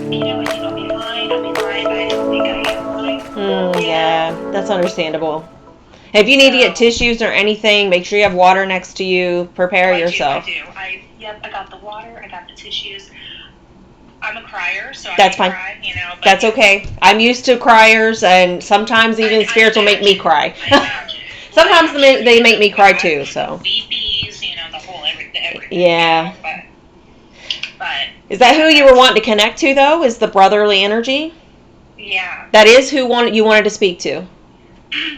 I think I'll be fine. I'll be fine, but I don't think I am fine. Yeah, that's understandable. If you need to get So, tissues or anything, make sure you have water next to you. Prepare I do. I yourself. do. Yep, I got the water. I got the tissues. I'm a crier, so I That's may fine. cry, but That's okay. I'm used to criers, and sometimes even I spirits will make me imagine. cry. I imagine. Well, I Sometimes imagine, they make me cry too. the So weepies, the whole everything, yeah. but Is that who yeah, you were wanting to connect to though? Is the brotherly energy? yeah. That is who you wanted to speak to.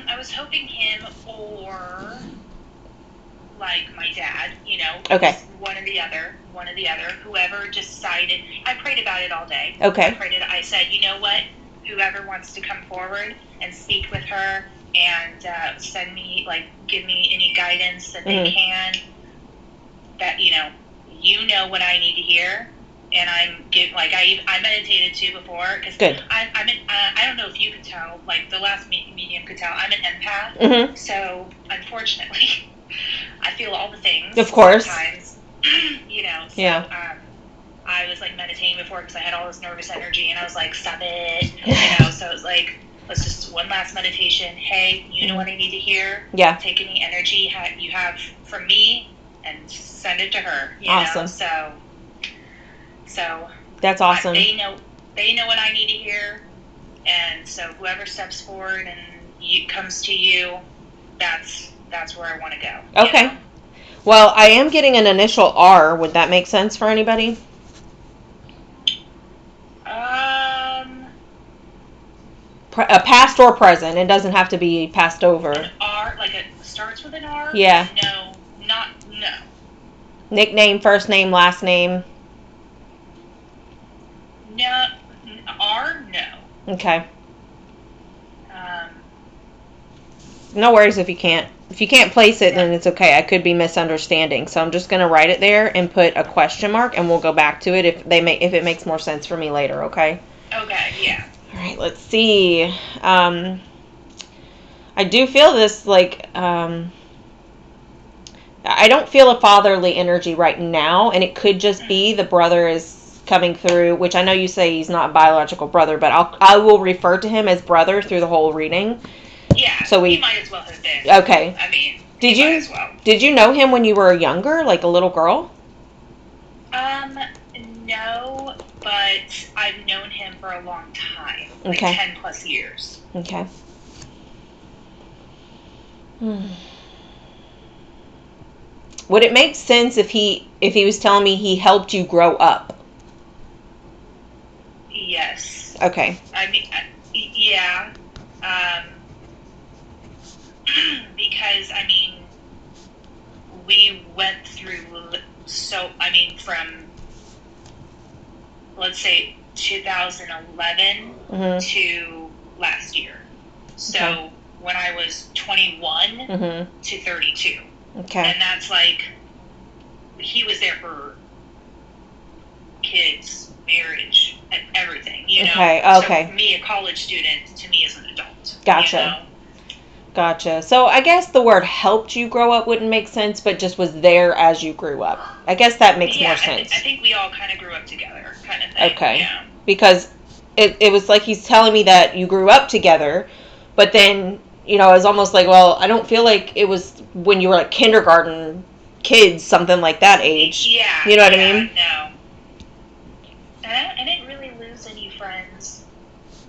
I was hoping him or like my dad, Okay. one or the other, whoever decided. I prayed about it all day. Okay. I said, you know what? Whoever wants to come forward and speak with her and send me, give me any guidance that they can, that, you know what I need to hear. And I meditated too before, because I don't know if you could tell, like the last medium could tell, I'm an empath. So unfortunately, I feel all the things. Of course. Sometimes, So, yeah. I was like meditating before because I had all this nervous energy, and I was like, stop it, So it was like, let's just one last meditation. Hey, you know what I need to hear? Yeah. Take any energy you have from me and send it to her. Awesome. So that's awesome. They know what I need to hear, and so whoever steps forward and comes to you, that's where I want to go. Okay. Well, I am getting an initial R. Would that make sense for anybody? A past or present. It doesn't have to be passed over. An R, like it starts with an R? Yeah. No. Nickname, first name, last name? No. R? No. Okay. No worries if you can't. If you can't place it, then it's okay. I could be misunderstanding. So I'm just going to write it there and put a question mark, and we'll go back to it if it makes more sense for me later, okay? Okay, yeah. All right, let's see. I do feel this, I don't feel a fatherly energy right now, and it could just be the brother is coming through, which I know you say he's not a biological brother, but I will refer to him as brother through the whole reading. Yeah, so he might as well have been. Okay. I mean, did you know him when you were younger, like a little girl? No, but I've known him for a long time, like 10 plus years. Okay. Would it make sense if he was telling me he helped you grow up? Yes. Okay. I mean, yeah. Because, I mean, we went through, from, let's say, 2011 to last year. So, when I was 21 to 32. Okay. And that's like, he was there for kids, marriage, and everything, Okay. So for me, a college student, to me, is an adult. Gotcha. Gotcha. So I guess the word helped you grow up wouldn't make sense, but just was there as you grew up. I guess that makes more sense. I think we all kind of grew up together, kind of thing. Okay. Yeah. Because it was like he's telling me that you grew up together, but then, it was almost like, well, I don't feel like it was when you were like kindergarten kids, something like that age. Yeah. You know what I mean? No. And I didn't really lose any friends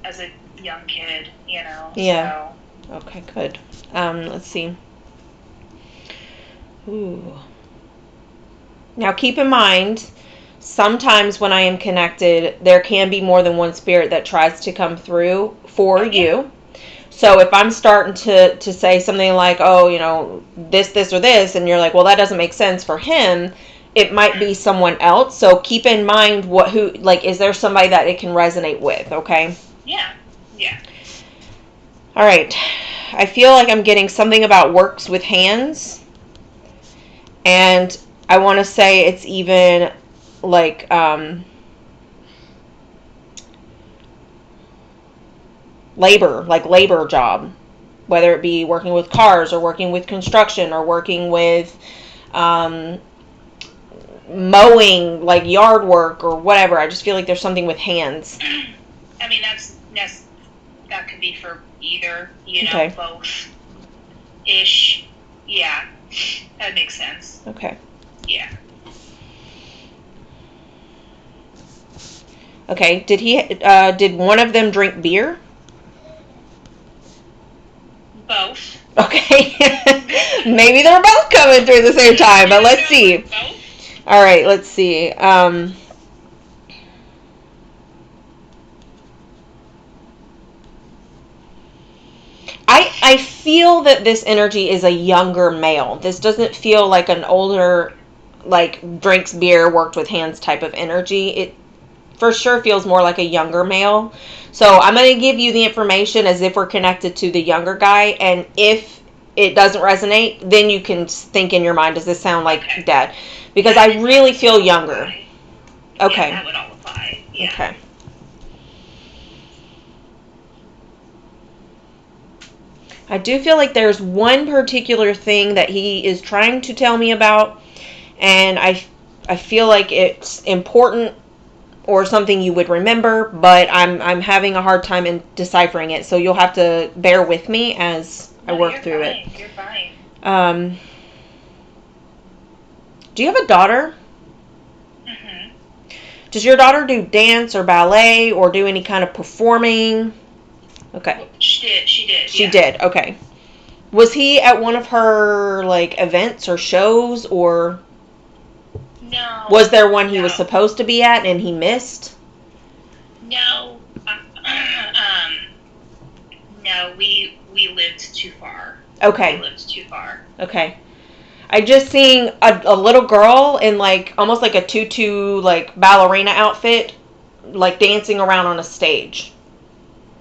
as a young kid, Yeah. So. Okay, good. Let's see. Ooh. Now keep in mind, sometimes when I am connected, there can be more than one spirit that tries to come through for you. So if I'm starting to say something like, oh, this, or this, and you're like, well, that doesn't make sense for him, it might be someone else. So keep in mind is there somebody that it can resonate with, okay? Yeah. All right. I feel like I'm getting something about works with hands. And I want to say it's even like labor job, whether it be working with cars or working with construction or working with mowing, like yard work or whatever. I just feel like there's something with hands. I mean, that could be for either, Okay. both-ish. Yeah, that makes sense. Okay. Yeah. Okay. Did one of them drink beer? Both. Okay. Maybe they're both coming through the same time, but let's see. Both? All right, let's see. I feel that this energy is a younger male. This doesn't feel like an older, like drinks beer, worked with hands type of energy. It for sure feels more like a younger male. So I'm going to give you the information as if we're connected to the younger guy, and if it doesn't resonate, then you can think in your mind, does this sound like dad? Because I really feel younger. Okay. Yeah, that would all apply. Yeah. Okay. I do feel like there's one particular thing that he is trying to tell me about, and I feel like it's important or something you would remember, but I'm having a hard time in deciphering it. So you'll have to bear with me as I work through it. You're fine. Do you have a daughter? Mm-hmm. Does your daughter do dance or ballet or do any kind of performing? Okay. She did. She did. Okay. Was he at one of her like events or shows, or no? Was there one he was supposed to be at and he missed? No. No. We lived too far. Okay. We lived too far. Okay. I just seeing a little girl in like almost like a tutu like ballerina outfit, like dancing around on a stage.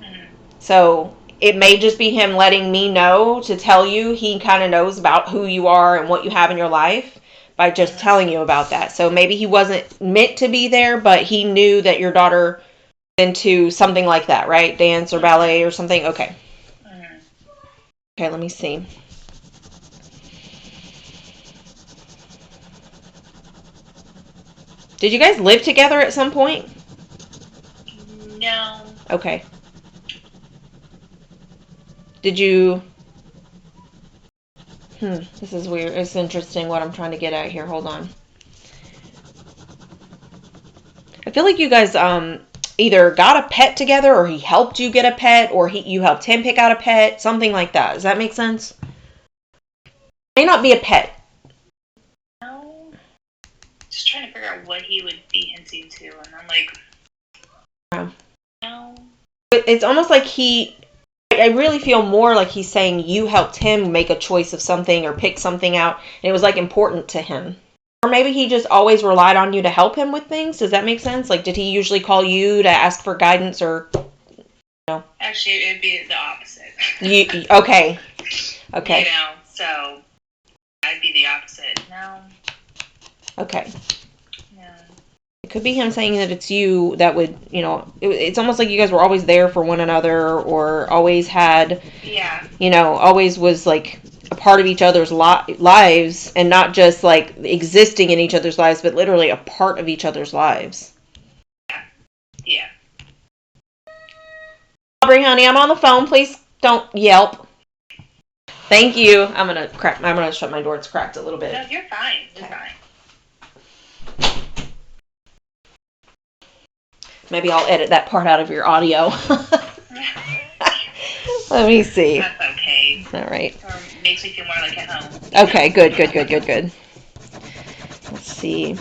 Mm-hmm. So it may just be him letting me know to tell you he kind of knows about who you are and what you have in your life by just telling you about that. So maybe he wasn't meant to be there, but he knew that your daughter into something like that, right? Dance or ballet or something. Okay. Mm-hmm. Okay, let me see. Did you guys live together at some point? No. Okay. Did you... this is weird. It's interesting what I'm trying to get at here. Hold on. I feel like you guys either got a pet together or he helped you get a pet or you helped him pick out a pet. Something like that. Does that make sense? It may not be a pet. No. Just trying to figure out what he would be hinting to, and I'm like... No. It's almost like I really feel more like he's saying you helped him make a choice of something or pick something out, and it was like important to him. Or maybe he just always relied on you to help him with things. Does that make sense? Like, did he usually call you to ask for guidance or no? Actually, it would be the opposite. Okay. So I'd be the opposite. No. Okay. No. It could be him saying that it's you that would, it's almost like you guys were always there for one another or always had, always was like a part of each other's lives and not just like existing in each other's lives, but literally a part of each other's lives. Yeah. Aubrey, honey, I'm on the phone. Please don't yelp. Thank you. I'm gonna shut my door. It's cracked a little bit. No, you're fine. You're fine. Maybe I'll edit that part out of your audio. Let me see. That's okay. All right. Or makes me feel more like at home. Okay, good. Let's see.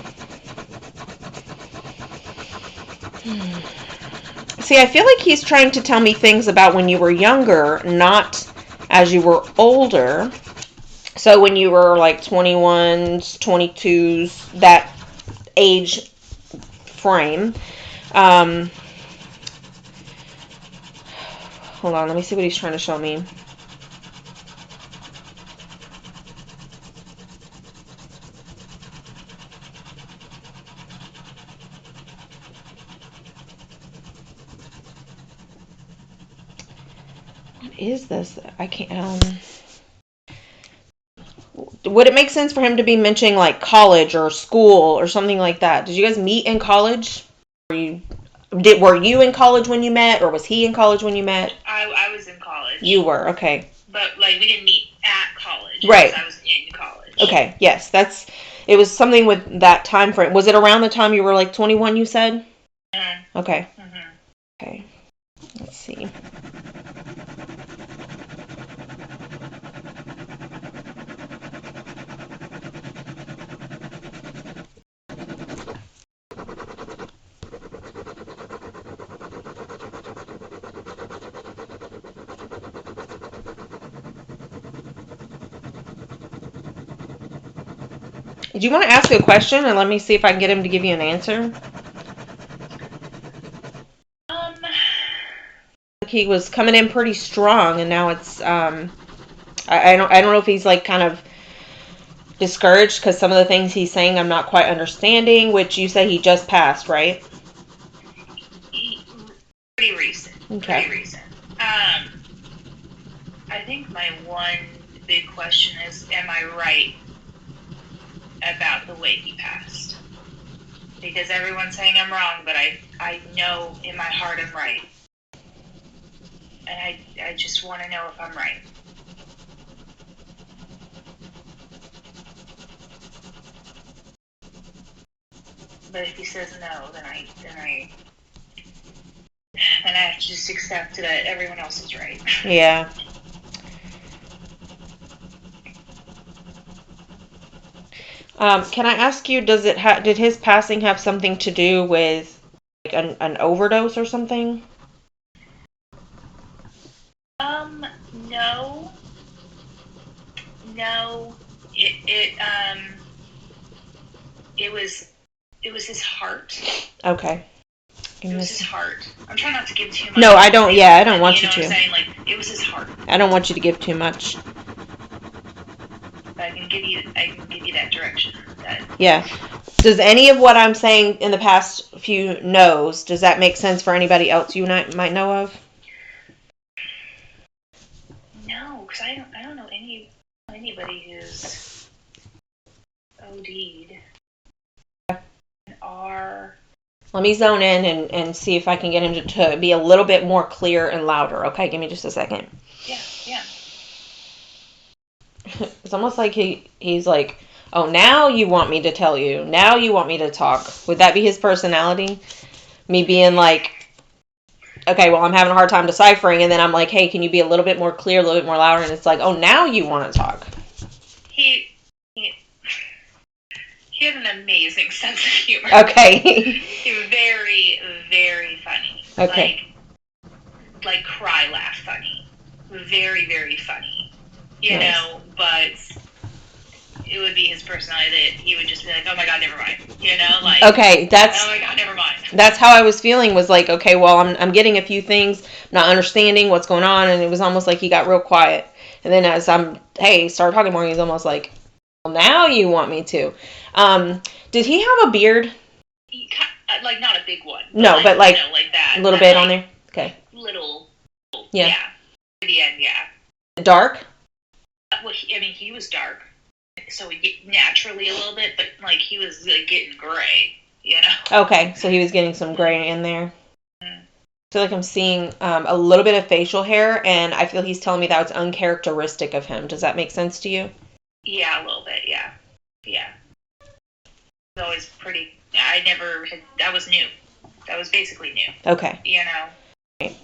See, I feel like he's trying to tell me things about when you were younger, not as you were older. So when you were like 21s, 22s, that age frame. Hold on, let me see what he's trying to show me. What is this? I can't, would it make sense for him to be mentioning like college or school or something like that? Did you guys meet in college? Were you in college when you met, or was he in college when you met? I was in college. You were, okay. But like we didn't meet at college. Right. I was in college. Okay, yes, it was something with that time frame. Was it around the time you were like 21, you said? Mm-hmm. Okay. Mm-hmm. Okay. Let's see. Do you want to ask a question and let me see if I can get him to give you an answer? He was coming in pretty strong, and now it's I don't know if he's like kind of discouraged because some of the things he's saying I'm not quite understanding. Which you say he just passed, right? Pretty recent. Okay. Pretty recent. I think my one big question is, am I right about the way he passed? Because everyone's saying I'm wrong, but I know in my heart I'm right. And I just want to know if I'm right. But if he says no, then I have to just accept that everyone else is right. Yeah. Can I ask you, did his passing have something to do with like an overdose or something? No. It was his heart. Okay. It was his heart. I'm trying not to give too much. No, I don't. Yeah, I don't want you to. You know what I'm saying? Like, it was his heart. I don't want you to give too much. I can give you that direction. Yeah. Does any of what I'm saying in the past few no's, does that make sense for anybody else you might know of? No, because I don't know anybody who's OD'd. Let me zone in and see if I can get him to be a little bit more clear and louder. Okay, give me just a second. Yeah. It's almost like he's like, oh, now you want me to tell you. Now you want me to talk. Would that be his personality? Me being like, okay, well, I'm having a hard time deciphering. And then I'm like, hey, can you be a little bit more clear, a little bit more louder? And it's like, oh, now you want to talk. He has an amazing sense of humor. Okay. He's very, very funny. Okay. Like cry laugh funny. Very, very funny. You nice. know, but it would be his personality that he would just be like, oh my god, never mind. You know, like, okay, oh my god, never mind. That's how I was feeling, was like, okay, well, I'm getting a few things, not understanding what's going on, and it was almost like he got real quiet. And then as started talking more, he's almost like, well, now you want me to. Did he have a beard? Like, not a big one. No, but like, you know, like that. A little bit on there? Okay. Little. Yeah. At the end, yeah. Dark? Well, he was dark. So naturally a little bit, but like he was like getting gray, you know? Okay, so he was getting some gray in there. Mm-hmm. I feel like I'm seeing a little bit of facial hair, and I feel he's telling me that it's uncharacteristic of him. Does that make sense to you? Yeah, a little bit, yeah. Yeah. It was always pretty, that was new. That was basically new. Okay. You know? Right.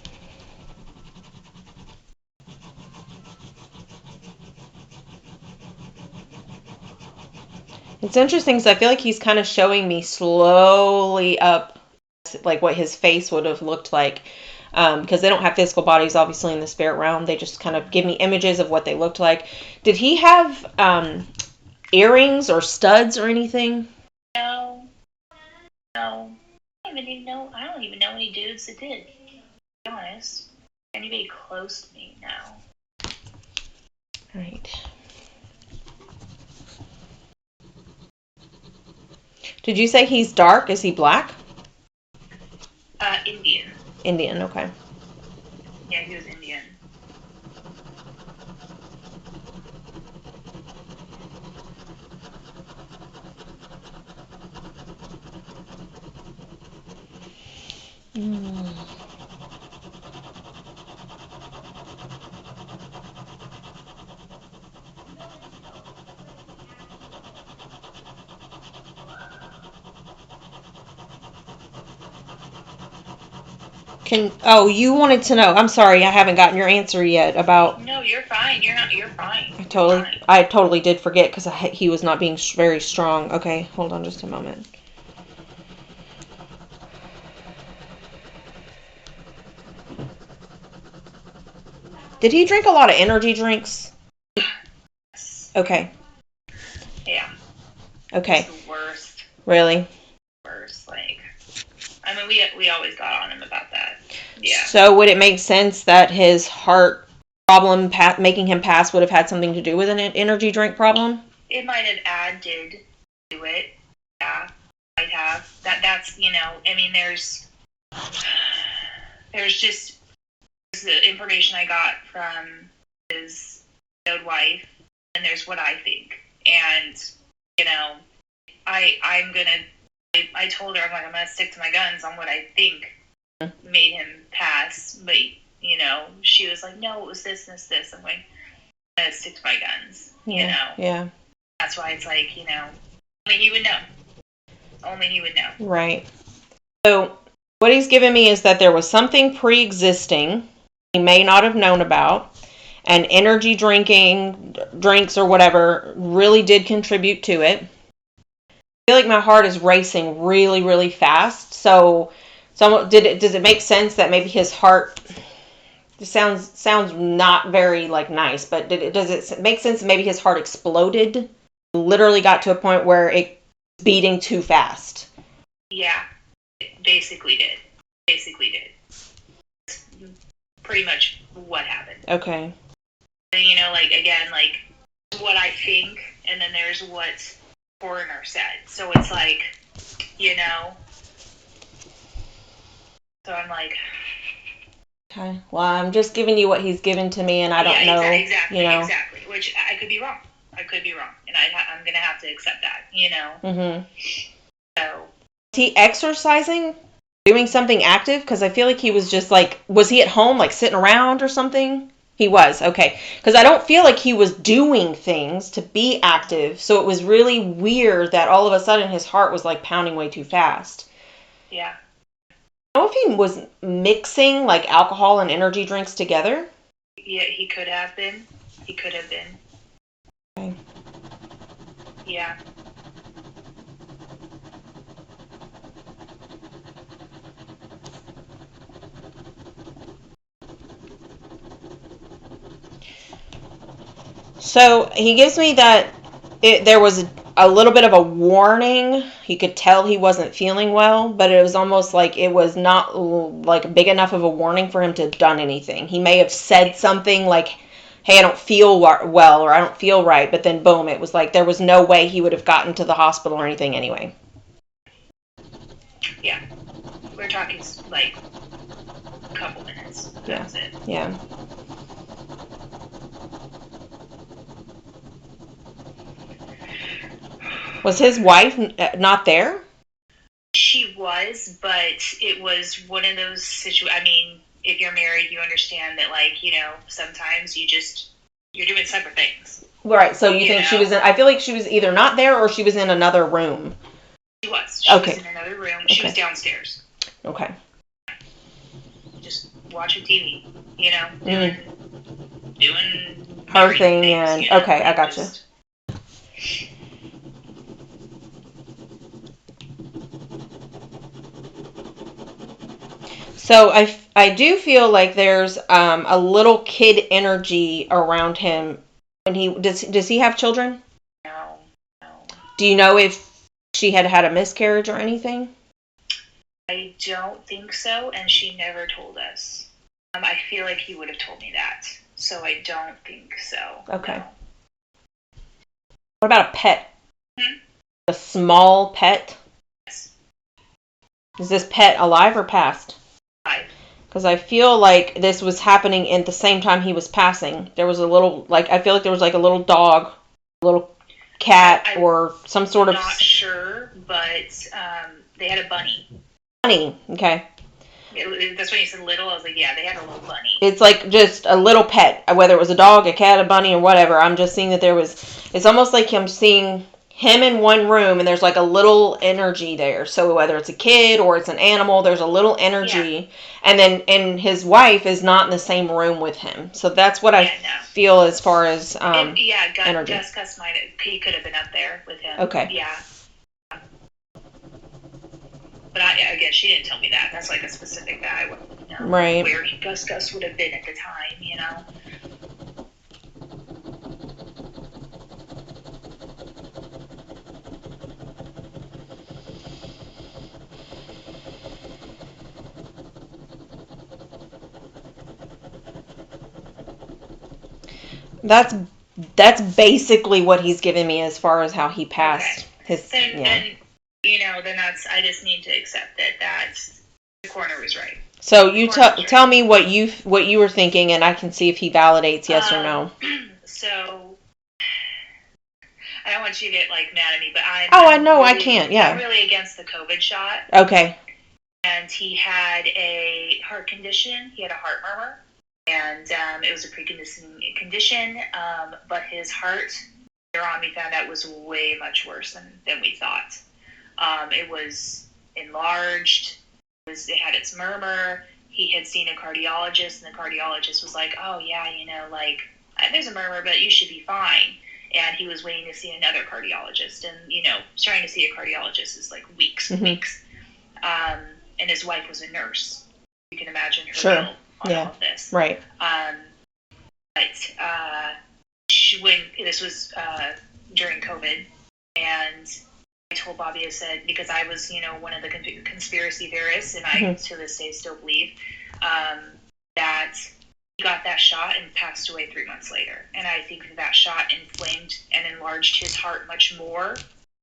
It's interesting because I feel like he's kind of showing me slowly up like what his face would have looked like, because they don't have physical bodies obviously in the spirit realm. They just kind of give me images of what they looked like. Did he have earrings or studs or anything? No. I don't even know any dudes that did, to be honest. Anybody close to me now? Right. Did you say he's dark? Is he black? Indian. Indian, okay. Yeah, he was Indian. Mm. You wanted to know. I'm sorry, I haven't gotten your answer yet about. No, you're fine. You're fine. I totally did forget because he was not being very strong. Okay, hold on just a moment. Did he drink a lot of energy drinks? Okay. Yeah. Okay. It's the worst. Really? Worst. Like, I mean, we always got on him about that. Yeah. So would it make sense that his heart problem making him pass would have had something to do with an energy drink problem? It might have added to it. Yeah, might have. That's I mean, there's just the information I got from his old wife, and there's what I think, and I told her, I'm gonna stick to my guns on what I think made him pass, but she was like, no, it was this and this. I'm like, I'm gonna stick to my guns. Yeah. That's why it's like, only he would know. Only he would know. Right. So what he's given me is that there was something pre-existing he may not have known about, and energy drinks or whatever really did contribute to it. I feel like my heart is racing really, really fast. So does it make sense that maybe his heart, it sounds not very nice, but does it make sense that maybe his heart exploded? Literally got to a point where it's beating too fast. Yeah, it basically did. Pretty much what happened. Okay. Again, what I think, and then there's what coroner said. So it's so I'm like. Okay. Well, I'm just giving you what he's given to me, and I don't know. Exactly. Which I could be wrong. And I'm gonna have to accept that. Mm-hmm. So. Is he exercising? Doing something active? Because I feel like he was just was he at home, sitting around or something? He was, okay. Because I don't feel like he was doing things to be active, so it was really weird that all of a sudden his heart was pounding way too fast. Yeah. I don't know if he was mixing alcohol and energy drinks together. Yeah, he could have been. Okay. Yeah. So he gives me that there was a little bit of a warning. He could tell he wasn't feeling well, but it was almost like it was not big enough of a warning for him to have done anything. He may have said something like, hey, I don't feel well, or I don't feel right, but then boom, it was there was no way he would have gotten to the hospital or anything anyway. Yeah. We're talking a couple minutes. That's it. Yeah. Was his wife not there? She was, but it was one of those situations. I mean, if you're married, you understand that, sometimes you're doing separate things. Right. So you think she was in? I feel like she was either not there or she was in another room. She was. She was in another room. She was downstairs. Okay. Just watching TV. Doing her thing, things, and okay, I gotcha. So I do feel like there's a little kid energy around him. When does he have children? No. Do you know if she had a miscarriage or anything? I don't think so, and she never told us. I feel like he would have told me that, so I don't think so. Okay. No. What about a pet? Hmm? A small pet? Yes. Is this pet alive or passed? Alive. Because I feel like this was happening at the same time he was passing. There was a little, I feel like there was a little dog, a little cat, or some sort of... I'm not sure, but they had a bunny. Bunny, okay. That's when you said little. I was like, yeah, they had a little bunny. It's like just a little pet, whether it was a dog, a cat, a bunny, or whatever. I'm just seeing that it's almost like I'm seeing him in one room and there's like a little energy there. So whether it's a kid or it's an animal, there's a little energy. Yeah. And his wife is not in the same room with him. So that's what I feel as far as energy. Gus he could have been up there with him. Okay. Yeah. But I guess she didn't tell me that. That's like a specific that I wouldn't know right. where Gus would have been at the time, you know. That's basically what he's given me as far as how he passed his. Then then I just need to accept that the coroner was right. So you tell me what you were thinking, and I can see if he validates yes or no. So I don't want you to get like mad at me, but I know really, I can't. Yeah, I'm really against the COVID shot. Okay. And he had a heart condition. He had a heart murmur, and it was a pre-existing condition. But his heart, later on, we found out was way much worse than we thought. It was enlarged. It had its murmur. He had seen a cardiologist, and the cardiologist was like, oh, yeah, there's a murmur, but you should be fine. And he was waiting to see another cardiologist. And, trying to see a cardiologist is like weeks and weeks. And his wife was a nurse. You can imagine her guilt on all of this. Right. When this was during COVID, and I told Bobby, I said, because I was, one of the conspiracy theorists, and I to this day still believe that he got that shot and passed away 3 months later. And I think that shot inflamed and enlarged his heart much more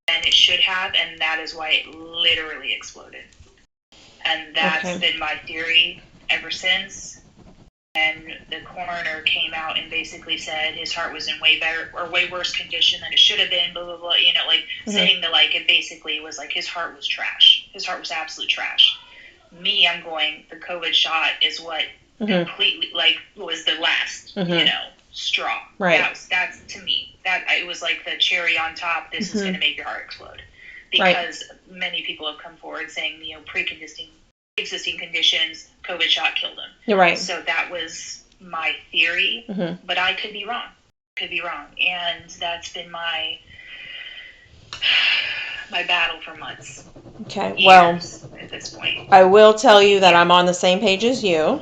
than it should have, and that is why it literally exploded. And that's been my theory ever since. And the coroner came out and basically said his heart was in way worse condition than it should have been, blah, blah, blah, saying that, it basically was like his heart was trash. His heart was absolute trash. Me, I'm going, the COVID shot is what completely, was the last, straw. Right. That's to me, it was like the cherry on top, this is going to make your heart explode. Because many people have come forward saying, pre-existing conditions, COVID shot killed him. You're right. So that was my theory, but I could be wrong. And that's been my battle for months. Okay, well, at this point. I will tell you that I'm on the same page as you.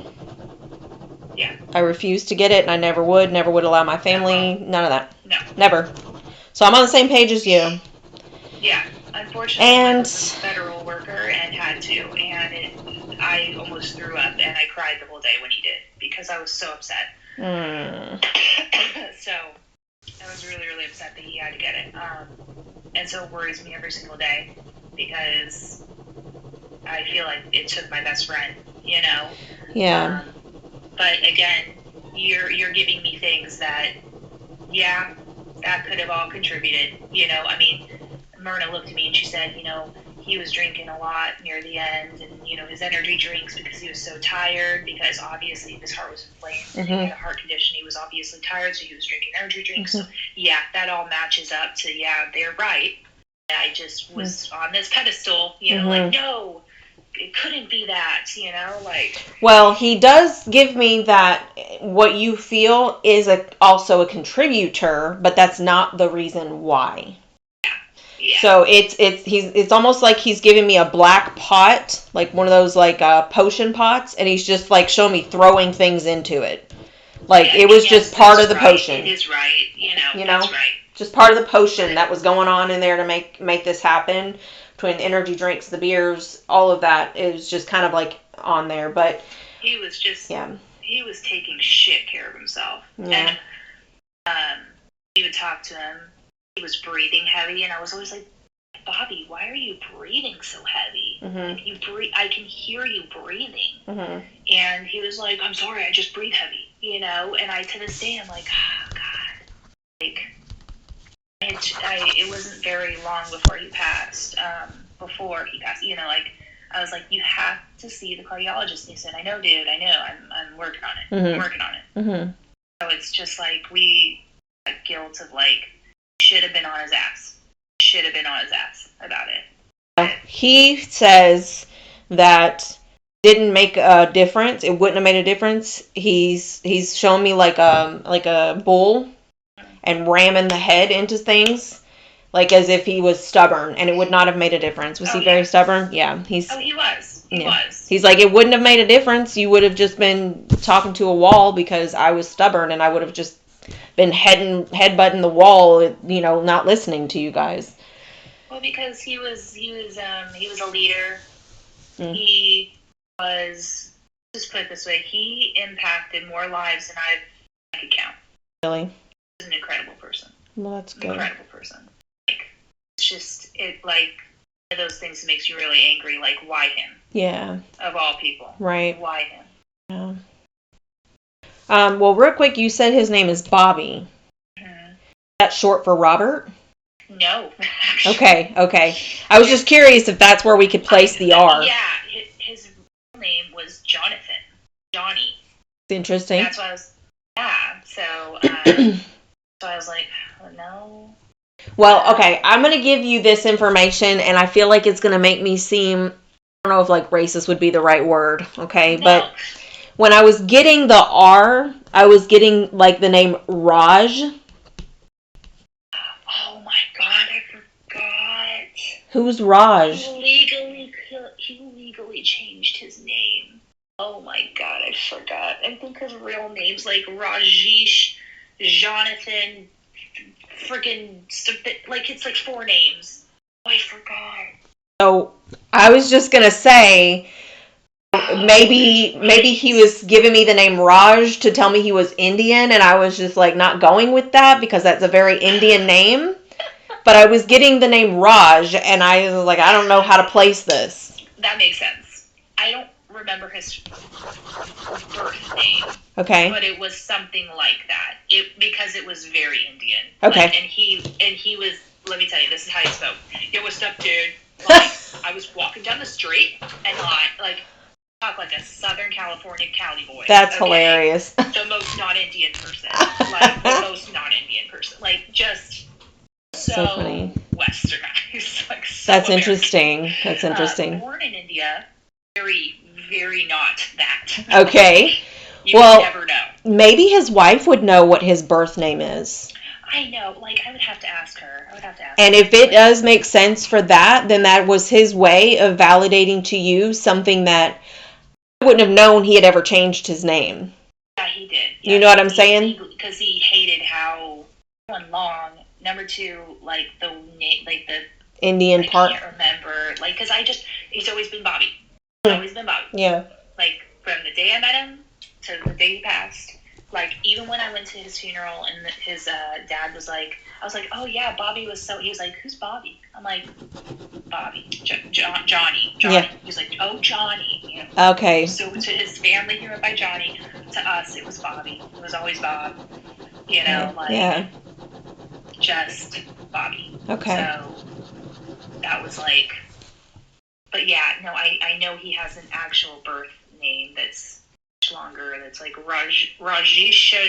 Yeah. I refuse to get it, and I never would allow my family, none of that. No. Never. So I'm on the same page as you. Yeah. Unfortunately, I was a federal worker and had to, and I almost threw up, and I cried the whole day when he did, because I was so upset. So I was really, really upset that he had to get it. And so it worries me every single day, because I feel like it took my best friend, Yeah. But again, you're giving me things that, that could have all contributed, Myrna looked at me and she said, he was drinking a lot near the end, and, his energy drinks, because he was so tired, because obviously his heart was inflamed, and he had a heart condition, he was obviously tired, so he was drinking energy drinks. So, that all matches up to, they're right. I just was on this pedestal, no, it couldn't be that, Well, he does give me that what you feel is also a contributor, but that's not the reason why. Yeah. So it's almost like he's giving me a black pot, like one of those potion pots, and he's just showing me throwing things into it. It was just part of the potion. It is right, that's right. Just part of the potion that was going on in there to make this happen. Between the energy drinks, the beers, all of that is just kind of on there. But he was just he was taking shit care of himself. Yeah. And we would talk to him. He was breathing heavy, and I was always like, Bobby, why are you breathing so heavy? You breathe, I can hear you breathing. And he was like, I'm sorry, I just breathe heavy, and I, to this day, I'm like, oh, God. It wasn't very long before he passed, I was like, you have to see the cardiologist. And he said, I know, dude, I know. I'm working on it. Mm-hmm. I'm working on it. Mm-hmm. So it's just like we had guilt of like, should have been on his ass. Should have been on his ass about it. He says that didn't make a difference. It wouldn't have made a difference. He's shown me like a bull and ramming the head into things, like as if he was stubborn, and it would not have made a difference. Was he very stubborn? Yeah, he was. He was. He's like, it wouldn't have made a difference. You would have just been talking to a wall because I was stubborn, and I would have just been headbutting the wall, you know, not listening to you guys. Well, because he was a leader. Mm. He was, just put it this way, he impacted more lives than I could count. Really? He was an incredible person. Well, that's good. Incredible person. Like, it's just, it, like, one of those things that makes you really angry, like, why him? Yeah. Of all people. Right. Why him? Yeah. Well, real quick, you said his name is Bobby. Mm-hmm. Is that short for Robert? No. Okay. I was just curious if that's where we could place the R. Yeah, his real name was Jonathan. Johnny. Interesting. That's why I was, so I was like, oh, no. Well, okay, I'm going to give you this information, and I feel like it's going to make me seem, I don't know if like racist would be the right word, okay, no. But when I was getting the R, I was getting like the name Raj. Oh my God, I forgot. Who's Raj? He legally changed his name. Oh my God, I forgot. I think his real name's like Rajesh, Jonathan, freaking, like it's like 4 names. Oh, I forgot. So I was just gonna say, maybe he was giving me the name Raj to tell me he was Indian, and I was just like not going with that because that's a very Indian name. But I was getting the name Raj, and I was like, I don't know how to place this. That makes sense. I don't remember his birth name. Okay. But it was something like that. Because it was very Indian. Okay. Like, and he was, let me tell you, this is how he spoke. Yo, what's up, dude? Like, I was walking down the street and talk like a Southern California Cali boy. That's hilarious. The most non-Indian person. Like, the most non-Indian person. Like, just so funny. Westernized. Like, so That's American. Interesting. That's interesting. Born in India, very, very not that. Okay. You would never know. Maybe his wife would know what his birth name is. I know. Like, I would have to ask her. And if it does make sense for that, then that was his way of validating to you something that I wouldn't have known he had ever changed his name. Yeah, he did. Yeah, you know what I'm saying? Because he hated how, one, long, number 2, like the Indian part. I can't remember. Like, because he's always been Bobby. He's always been Bobby. Yeah. Like, from the day I met him to the day he passed. Like, even when I went to his funeral and his dad was like, I was like, oh yeah, Bobby was so, he was like, who's Bobby? I'm like, Bobby, Johnny. Yeah. He was like, oh, Johnny. You know? Okay. So to his family, he went by Johnny. To us, it was Bobby. It was always Bob. You know, just Bobby. Okay. So that was like, but yeah, no, I know he has an actual birth name that's longer, that's like Rajesh, I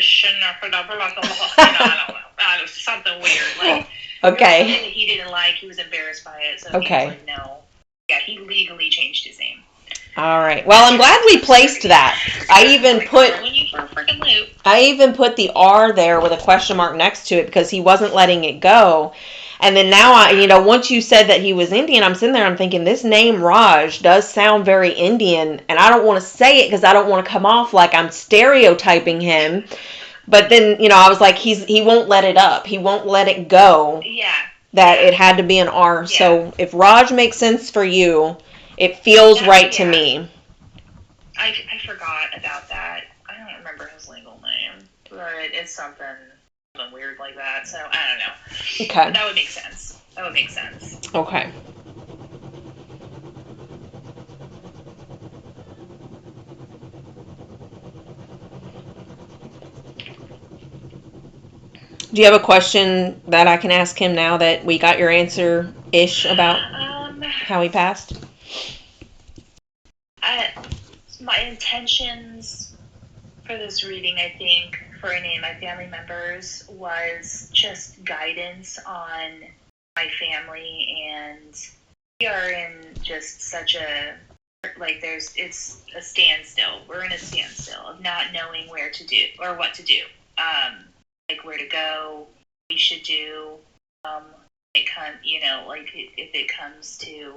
don't know, something weird. Like, okay. Something that he didn't like, he was embarrassed by it, so he was like, no. Yeah, he legally changed his name. All right. Well, I'm glad we placed that. I even put the R there with a question mark next to it because he wasn't letting it go. And then now, once you said that he was Indian, I'm sitting there, I'm thinking, this name Raj does sound very Indian. And I don't want to say it because I don't want to come off like I'm stereotyping him. But then, I was like, he won't let it up. He won't let it go. Yeah. That it had to be an R. Yeah. So if Raj makes sense for you, it feels right to me. I forgot about that. I don't remember his legal name. But it's something weird like that, so I don't know. Okay. But that would make sense. Okay. Do you have a question that I can ask him now that we got your answer-ish about how he passed? intentions for this reading, I think, for any of my family members was just guidance on my family, and we are in just such a, like, it's a standstill. We're in a standstill of not knowing where to do or what to do, like where to go, what we should do. If it comes to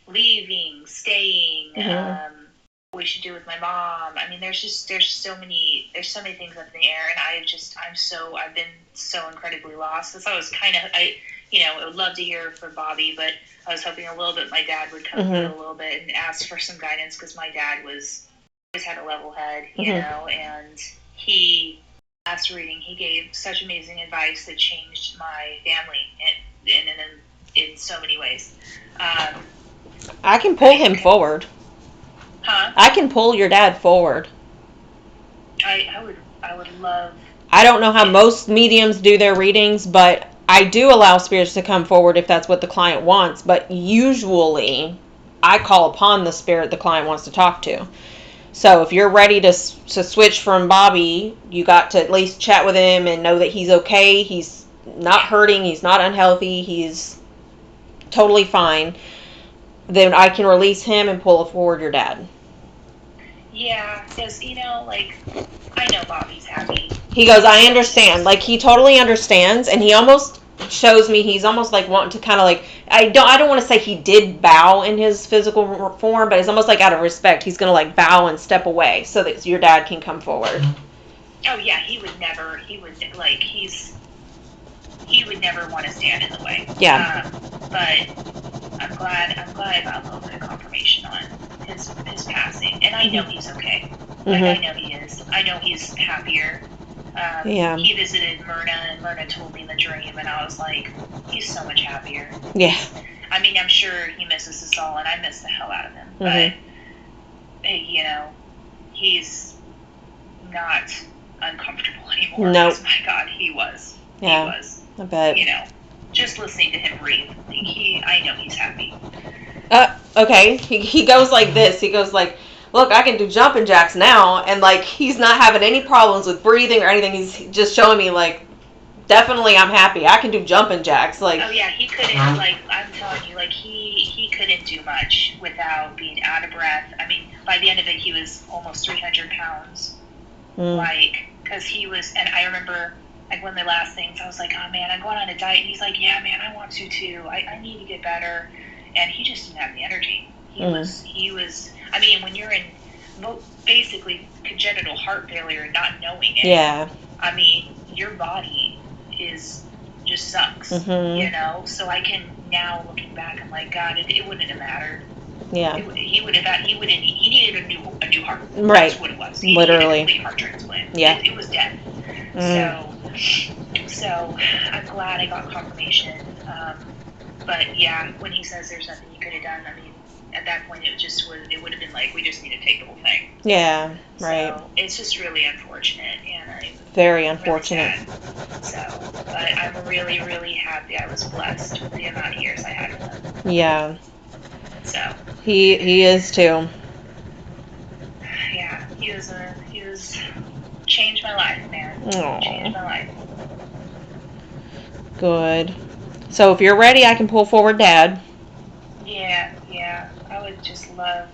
leaving, staying, what we should do with my mom. I mean, there's so many things up in the air, and I've been so incredibly lost. So I was I would love to hear from Bobby, but I was hoping a little bit my dad would come through a little bit and ask for some guidance, because my dad always had a level head, and last reading, he gave such amazing advice that changed my family in so many ways. I can pull him forward. Huh? I can pull your dad forward. I would love. I don't know how most mediums do their readings, but I do allow spirits to come forward if that's what the client wants. But usually, I call upon the spirit the client wants to talk to. So if you're ready to switch from Bobby, you got to at least chat with him and know that he's okay. He's not hurting. He's not unhealthy. He's totally fine. Then I can release him and pull forward your dad. Yeah, because, I know Bobby's happy. He goes, I understand. Like, he totally understands, and he almost shows me he's almost like wanting to kind of like, I don't want to say he did bow in his physical form, but it's almost like out of respect he's going to like bow and step away so that your dad can come forward. Oh yeah, he would never want to stand in the way. Yeah. But I'm glad I got a little bit of confirmation on his passing, and I know he's okay. Like, I know he is. I know he's happier. He visited Myrna, and Myrna told me the dream, and I was like, he's so much happier. Yeah. I mean, I'm sure he misses us all, and I miss the hell out of him. But, he's not uncomfortable anymore. Nope. My God, he was. Yeah. He was. I bet. Just listening to him breathe, I know he's happy. Okay. He goes like this. He goes like, look, I can do jumping jacks now, and like he's not having any problems with breathing or anything. He's just showing me like, definitely I'm happy. I can do jumping jacks. Like, oh yeah, he couldn't. Like, I'm telling you, like he couldn't do much without being out of breath. I mean, by the end of it, he was almost 300 pounds. Like, because he was, and I remember. Like, one of the last things, I was like, oh man, I'm going on a diet. And he's like, yeah, man, I want to too. I need to get better. And he just didn't have the energy. He was, I mean, when you're in basically congenital heart failure and not knowing it. Yeah. I mean, your body just sucks, So I can, now looking back, I'm like, God, it wouldn't have mattered. Yeah. He needed a new heart. Right. That's what it was. Literally. He needed a complete heart transplant. Yeah. It was dead. So I'm glad I got confirmation. But yeah, when he says there's nothing you could have done, I mean, at that point it would have been like, we just need to take the whole thing. Yeah, right. So it's just really unfortunate, and I'm very unfortunate. Really sad. But I'm really, really happy I was blessed with the amount of years I had with him. Yeah. So he is too. Yeah, he was changed my life, man. Aww. Changed my life. Good. So if you're ready, I can pull forward Dad. Yeah. I would just love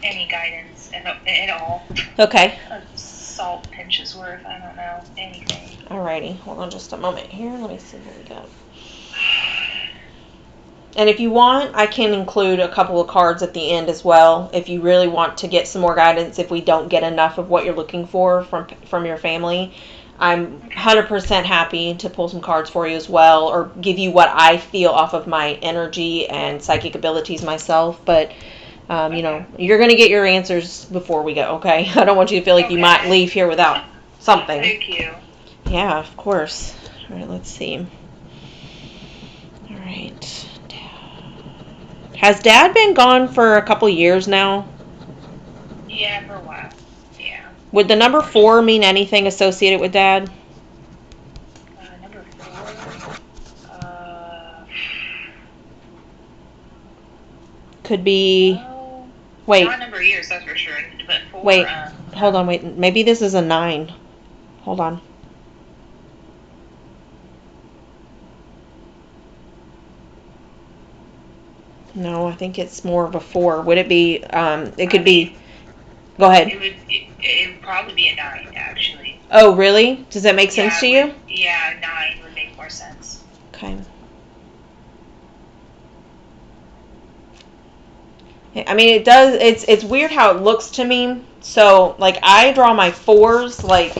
any guidance at all. Okay. A salt pinch's worth, I don't know, anything. Alrighty, hold on just a moment here. Let me see what we got. And if you want, I can include a couple of cards at the end as well. If you really want to get some more guidance, if we don't get enough of what you're looking for from your family, I'm 100% happy to pull some cards for you as well, or give you what I feel off of my energy and psychic abilities myself. But, you're going to get your answers before we go, okay? I don't want you to feel like you might leave here without something. Thank you. Yeah, of course. All right, let's see. All right. Has Dad been gone for a couple years now? Yeah, for a while. Yeah. Would the number 4 mean anything associated with Dad? Number 4? Could be... Well, wait. not a number of years, that's for sure. but 4. Wait, hold on, wait. Maybe this is a 9. Hold on. No, I think it's more of a 4. Would it be, it could be, go ahead. It would probably be a 9, actually. Oh, really? Does that make sense to you? Yeah, 9 would make more sense. Okay. I mean, it does, it's weird how it looks to me. So, like, I draw my 4s like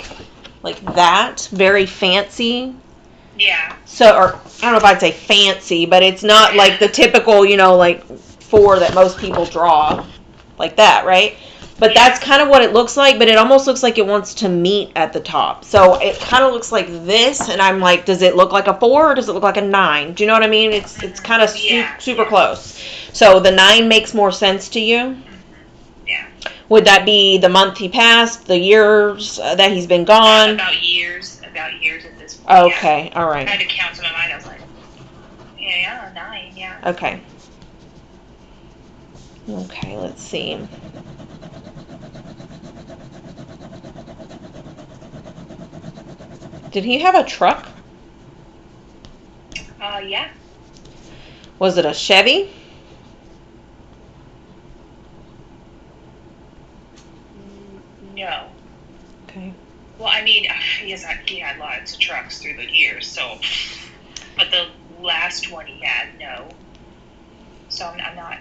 that, very fancy. Yeah. So, or, I don't know if I'd say fancy, but it's not like the typical, like 4 that most people draw. Like that, right? But that's kind of what it looks like, but it almost looks like it wants to meet at the top. So it kind of looks like this, and I'm like, does it look like a 4 or does it look like a 9? Do you know what I mean? It's kind of super close. So the 9 makes more sense to you? Yeah. Would that be the month he passed, the years that he's been gone? About years at this point. Okay, all right. I had to count in my mind. I was like, 9, yeah. Okay. Okay, let's see. Did he have a truck? Yeah. Was it a Chevy? No. Okay. Well, I mean, he had lots of trucks through the years, so. But the last one he had, no. So I'm not.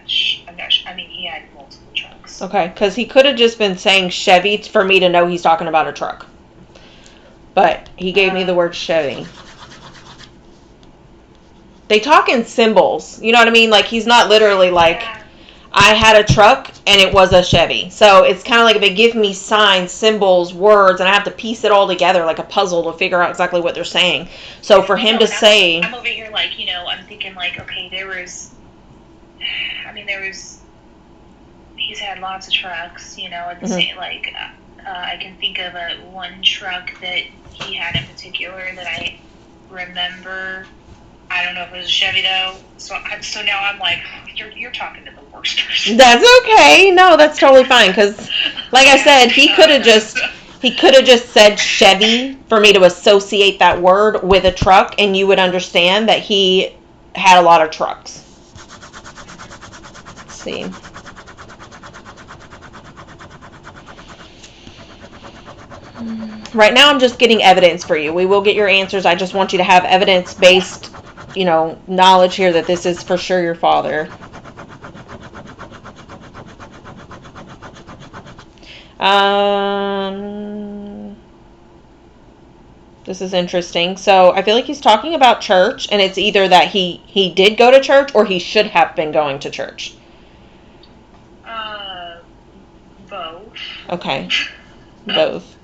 I mean, he had multiple trucks. Okay, because he could have just been saying Chevy for me to know he's talking about a truck. But he gave me the word Chevy. They talk in symbols. You know what I mean? Like, he's not literally like, I had a truck and it was a Chevy. So it's kind of like if they give me signs, symbols, words, and I have to piece it all together like a puzzle to figure out exactly what they're saying. So for him to say... I'm over here like, I'm thinking like, okay, he's had lots of trucks, at the same, like, I can think of one truck that he had in particular that I remember. I don't know if it was a Chevy though. So now I'm like, you're talking to the worst person. That's okay. No, that's totally fine. Because, like I said, he could have just said Chevy for me to associate that word with a truck, and you would understand that he had a lot of trucks. Let's see. Right now I'm just getting evidence for you. We will get your answers. I just want you to have evidence-based, knowledge here that this is for sure your father. This is interesting. So I feel like he's talking about church, and it's either that he did go to church or he should have been going to church. Both. Okay. Both.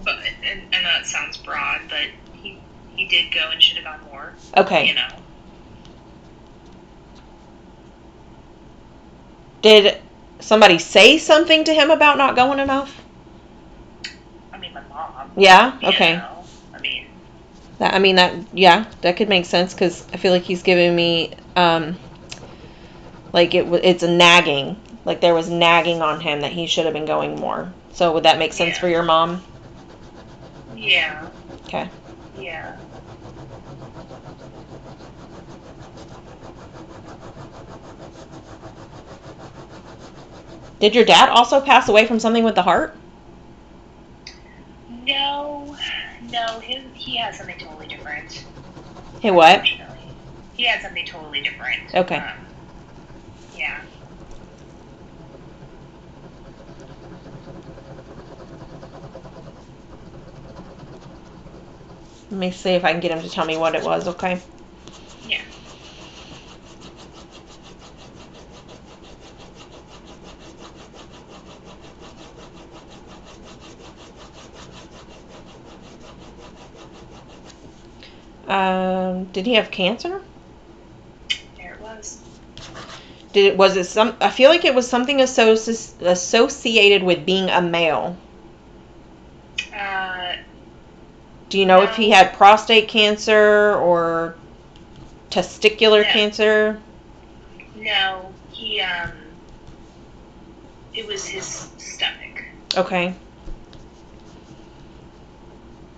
But and that sounds broad, but he did go and should have gone more. Okay. Did somebody say something to him about not going enough? I mean, my mom. Yeah? Okay. That that could make sense, because I feel like he's giving me, like it's a nagging. Like there was nagging on him that he should have been going more. So would that make sense for your mom? Yeah. Okay. Yeah. Did your dad also pass away from something with the heart? No, he had something totally different. Hey, what? He had something totally different. Okay. Yeah. Let me see if I can get him to tell me what it was, okay? Yeah. Did he have cancer? There it was. I feel like it was something associated with being a male. Do you know if he had prostate cancer or testicular cancer? No, it was his stomach. Okay.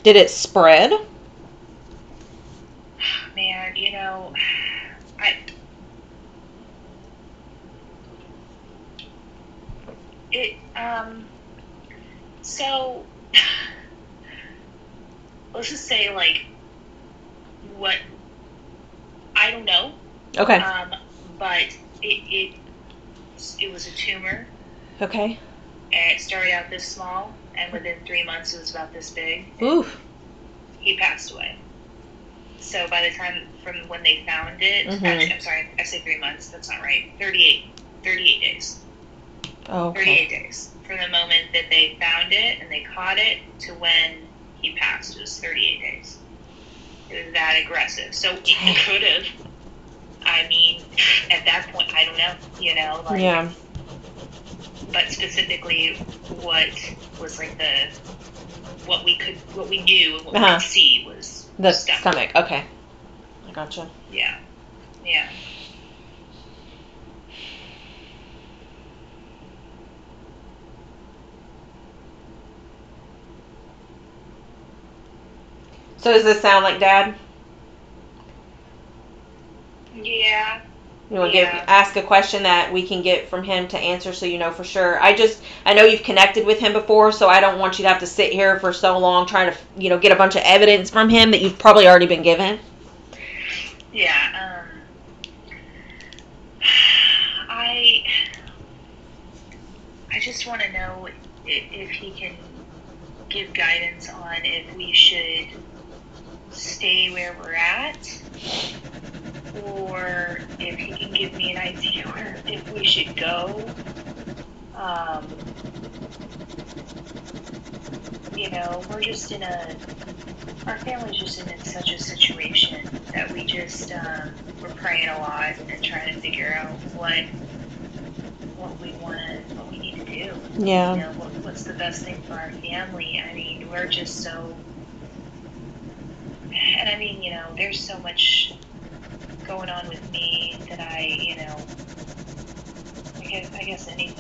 Did it spread? Man, I it so let's just say like what I don't know. Okay. But it was a tumor. Okay. And it started out this small, and within 3 months it was about this big. Oof. He passed away. So by the time from when they found it, actually, I'm sorry, I say 3 months. That's not right. 38 days. Oh, okay. 38 days from the moment that they found it and they caught it to when he passed. It was 38 days. It was that aggressive. So it could have. I mean, at that point, I don't know. Yeah. But specifically, what was like what we knew and what we could see was the stomach. Okay, I gotcha. Yeah. So does this sound like Dad? Yeah. You want to ask a question that we can get from him to answer, so you know for sure. I know you've connected with him before, so I don't want you to have to sit here for so long trying to get a bunch of evidence from him that you've probably already been given. Yeah. I just want to know if he can give guidance on if we should stay where we're at, or if he can give me an idea where if we should go. We're just our family's just in such a situation that we just we're praying a lot and trying to figure out what we need to do. Yeah. What's the best thing for our family? I mean, we're just so, and I mean, there's so much going on with me that I guess any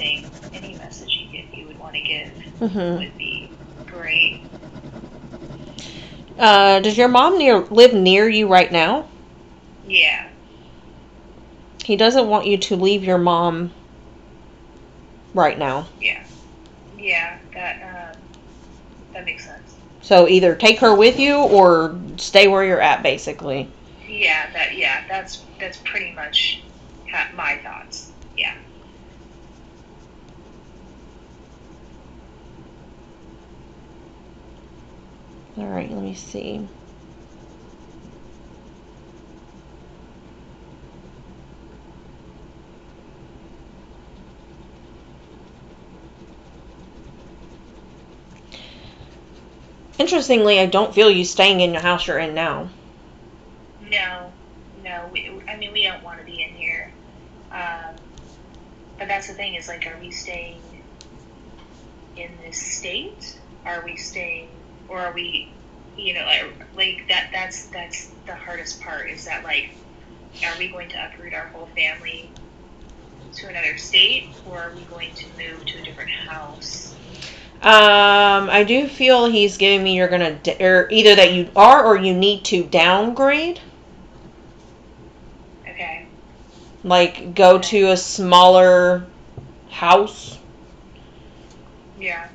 message you would want to give would be great. Does your mom live near you right now? Yeah. He doesn't want you to leave your mom right now. Yeah, that makes sense. So either take her with you or stay where you're at, basically. Yeah, that's pretty much my thoughts. Yeah. All right, let me see. Interestingly, I don't feel you staying in the house you're in now. No. We don't want to be in here. But that's the thing is, like, are we staying in this state? Are we staying, or are we, that's the hardest part, is that, like, are we going to uproot our whole family to another state, or are we going to move to a different house? I do feel he's giving me you're gonna, or either that you are or you need to downgrade. Okay. Like, go to a smaller house. Yeah.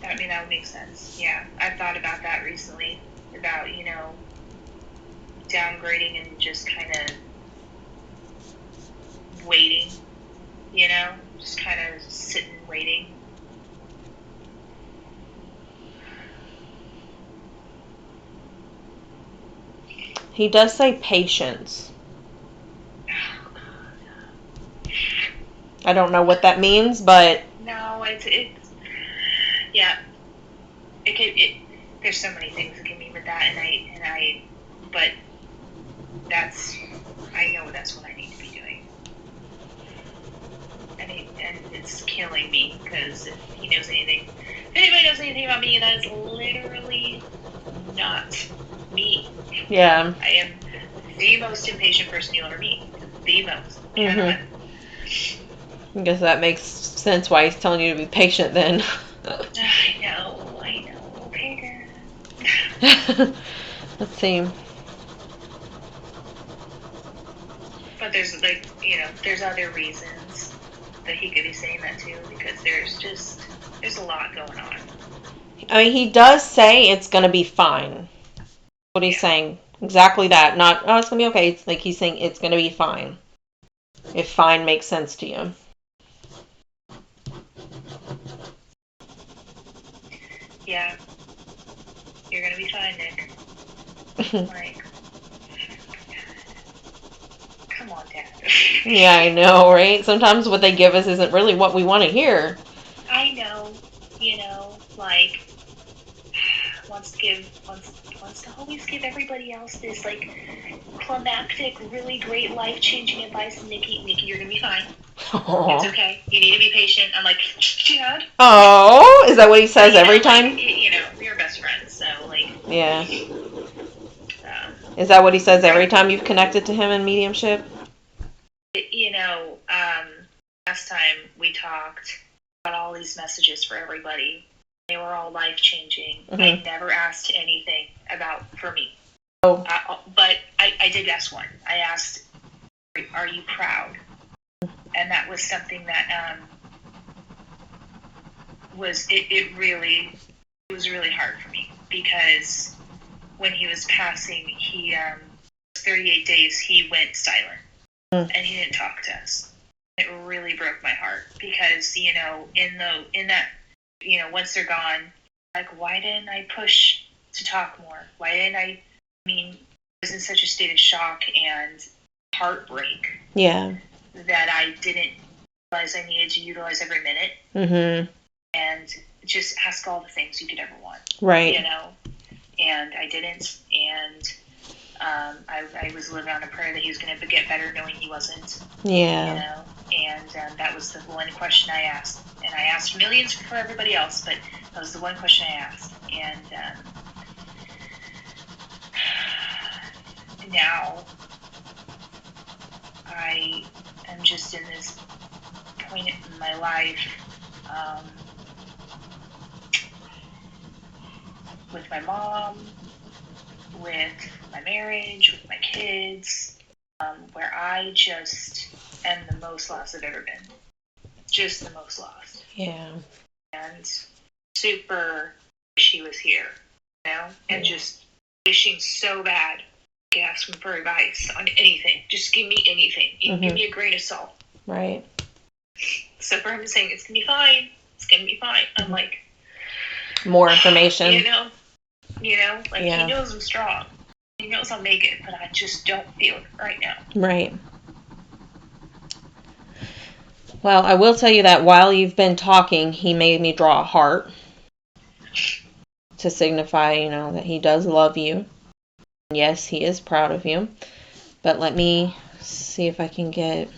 I mean, that would make sense. Yeah. I've thought about that recently, about, downgrading and just kind of waiting, just kind of sitting waiting. He does say patience. Oh, God. I don't know what that means, but No, it's yeah. There's so many things that can mean with that, but I know that's what I need to be doing. And it's killing me, because if anybody knows anything about me, that is literally not me. yeah. I am the most impatient person you'll ever meet. The most. I guess that makes sense why he's telling you to be patient then. I know. Okay, Dad. Let's see. But there's there's other reasons that he could be saying that too, because there's a lot going on. I mean, he does say it's going to be fine. What he's saying. Exactly that. Not, oh, it's going to be okay. It's like he's saying it's going to be fine. If fine makes sense to you. Yeah. You're going to be fine, Nick. Like, come on, Dad. Yeah, I know, right? Sometimes what they give us isn't really what we want to hear. I know, like, wants to always give everybody else this, like, climactic, really great, life-changing advice. And Nikki, you're gonna be fine. Aww. It's okay. You need to be patient. I'm like, Dad. Oh, is that what he says every time? Like, we are best friends, so, like. Yeah. Is that what he says every time you've connected to him in mediumship? Last time we talked about all these messages for everybody. They were all life-changing. Mm-hmm. I never asked anything for me. Oh. But I did ask one. I asked, are you proud? And that was something that was really hard for me, because when he was passing, he 38 days he went silent, and he didn't talk to us. It really broke my heart, because in that once they're gone, like, why didn't I push to talk more? Why didn't I was in such a state of shock and heartbreak. Yeah. That I didn't realize I needed to utilize every minute. Mm-hmm. And just ask all the things you could ever want. Right. And I didn't. And I was living on a prayer that he was going to get better, knowing he wasn't. Yeah. And that was the one question I asked. And I asked millions for everybody else, but that was the one question I asked. And now I am just in this point in my life with my mom, with my marriage, with my kids, where I just am the most lost I've ever been. Just the most lost. Yeah. And super wish he was here, and just wishing so bad. I could ask him for advice on anything. Just give me anything. Give me a grain of salt. Right. So for him saying it's gonna be fine, I'm like, more information. Like, he knows I'm strong. He knows I'll make it, but I just don't feel it right now. Right. Well, I will tell you that while you've been talking, he made me draw a heart to signify, that he does love you. Yes, he is proud of you. But let me see if I can get...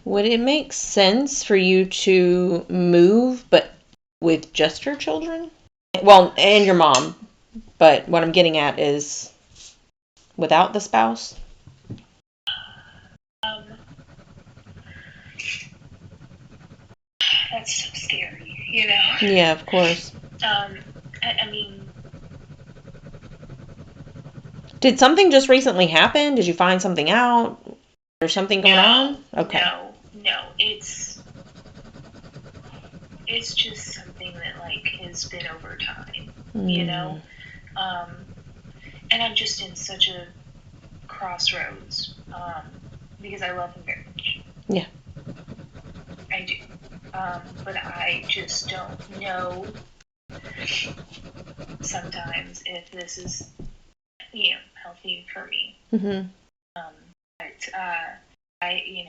Would it make sense for you to move, but with just your children? Well, and your mom. But what I'm getting at is without the spouse? That's so scary, Yeah, of course. I mean... Did something just recently happen? Did you find something out? There's something going on? Okay. No. It's just something that, like, has been over time, and I'm just in such a crossroads, because I love him very much. Yeah. I do. But I just don't know sometimes if this is, healthy for me. Mm-hmm. But if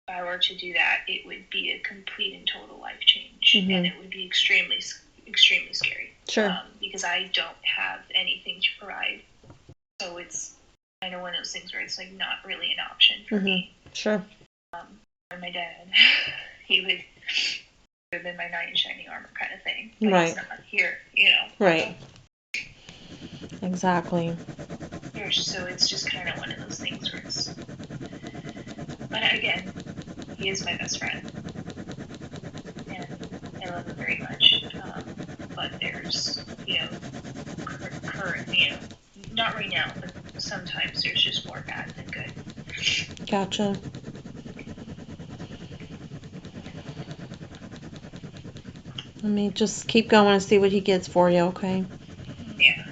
I were to do that, it would be a complete and total life change, and it would be extremely, extremely scary. Sure. Because I don't have anything to provide, so it's kind of one of those things where it's like not really an option for me. Sure. And my dad, he would have been my knight in shining armor kind of thing. But right. He's not here, Right. Exactly. So it's just kind of one of those things where it's, but again, he is my best friend, and I love him very much. But there's, current, not right now, but sometimes there's just more bad than good. Gotcha. Let me just keep going and see what he gets for you, okay? Yeah.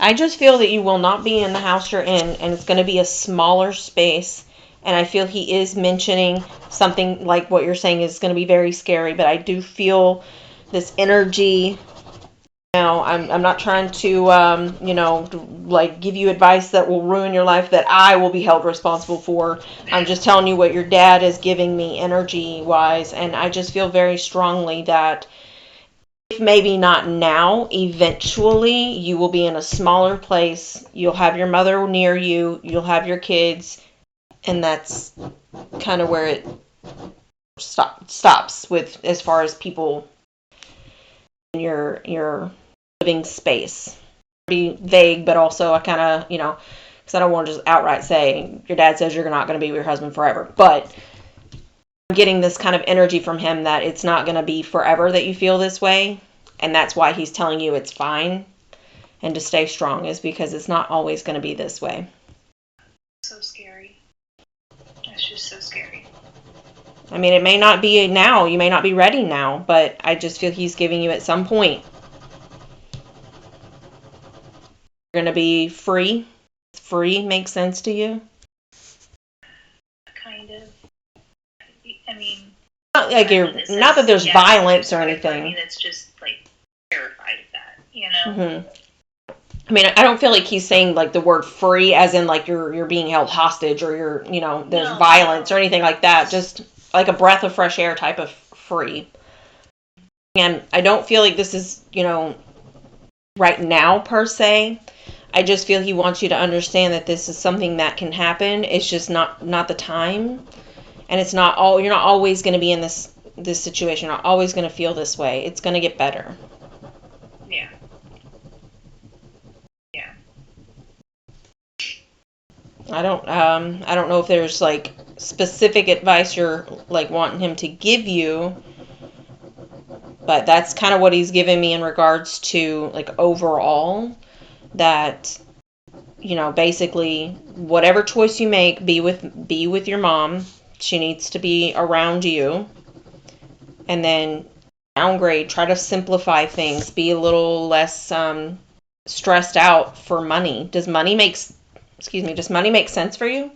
I just feel that you will not be in the house you're in, and it's going to be a smaller space. And I feel he is mentioning something like what you're saying is going to be very scary, but I do feel this energy. Now, I'm not trying to, like give you advice that will ruin your life that I will be held responsible for. I'm just telling you what your dad is giving me energy wise, and I just feel very strongly that if maybe not now, eventually you will be in a smaller place. You'll have your mother near you, you'll have your kids, and that's kind of where it stops with as far as people in your living space. Be vague, but also I kind of, because I don't want to just outright say your dad says you're not going to be with your husband forever, but I'm getting this kind of energy from him that it's not going to be forever that you feel this way, and that's why he's telling you it's fine and to stay strong, is because it's not always going to be this way. So scary. It's just so scary. I mean, it may not be now, you may not be ready now, but I just feel he's giving you at some point you're going to be free. Free makes sense to you? Kind of. I mean, Not like not that there's violence or anything. That's just like terrified of that, Mm-hmm. I mean, I don't feel like he's saying like the word free as in like you're being held hostage or there's violence or anything like that. Just like a breath of fresh air type of free. And I don't feel like this is, right now per se. I just feel he wants you to understand that this is something that can happen. It's just not the time. And it's not you're not always going to be in this situation. You're not always going to feel this way. It's going to get better. Yeah. Yeah. I don't know if there's like specific advice you're like wanting him to give you, but that's kind of what he's given me in regards to like overall that basically whatever choice you make, be with your mom. She needs to be around you. And then downgrade, try to simplify things, be a little less stressed out for money. Does money make sense for you?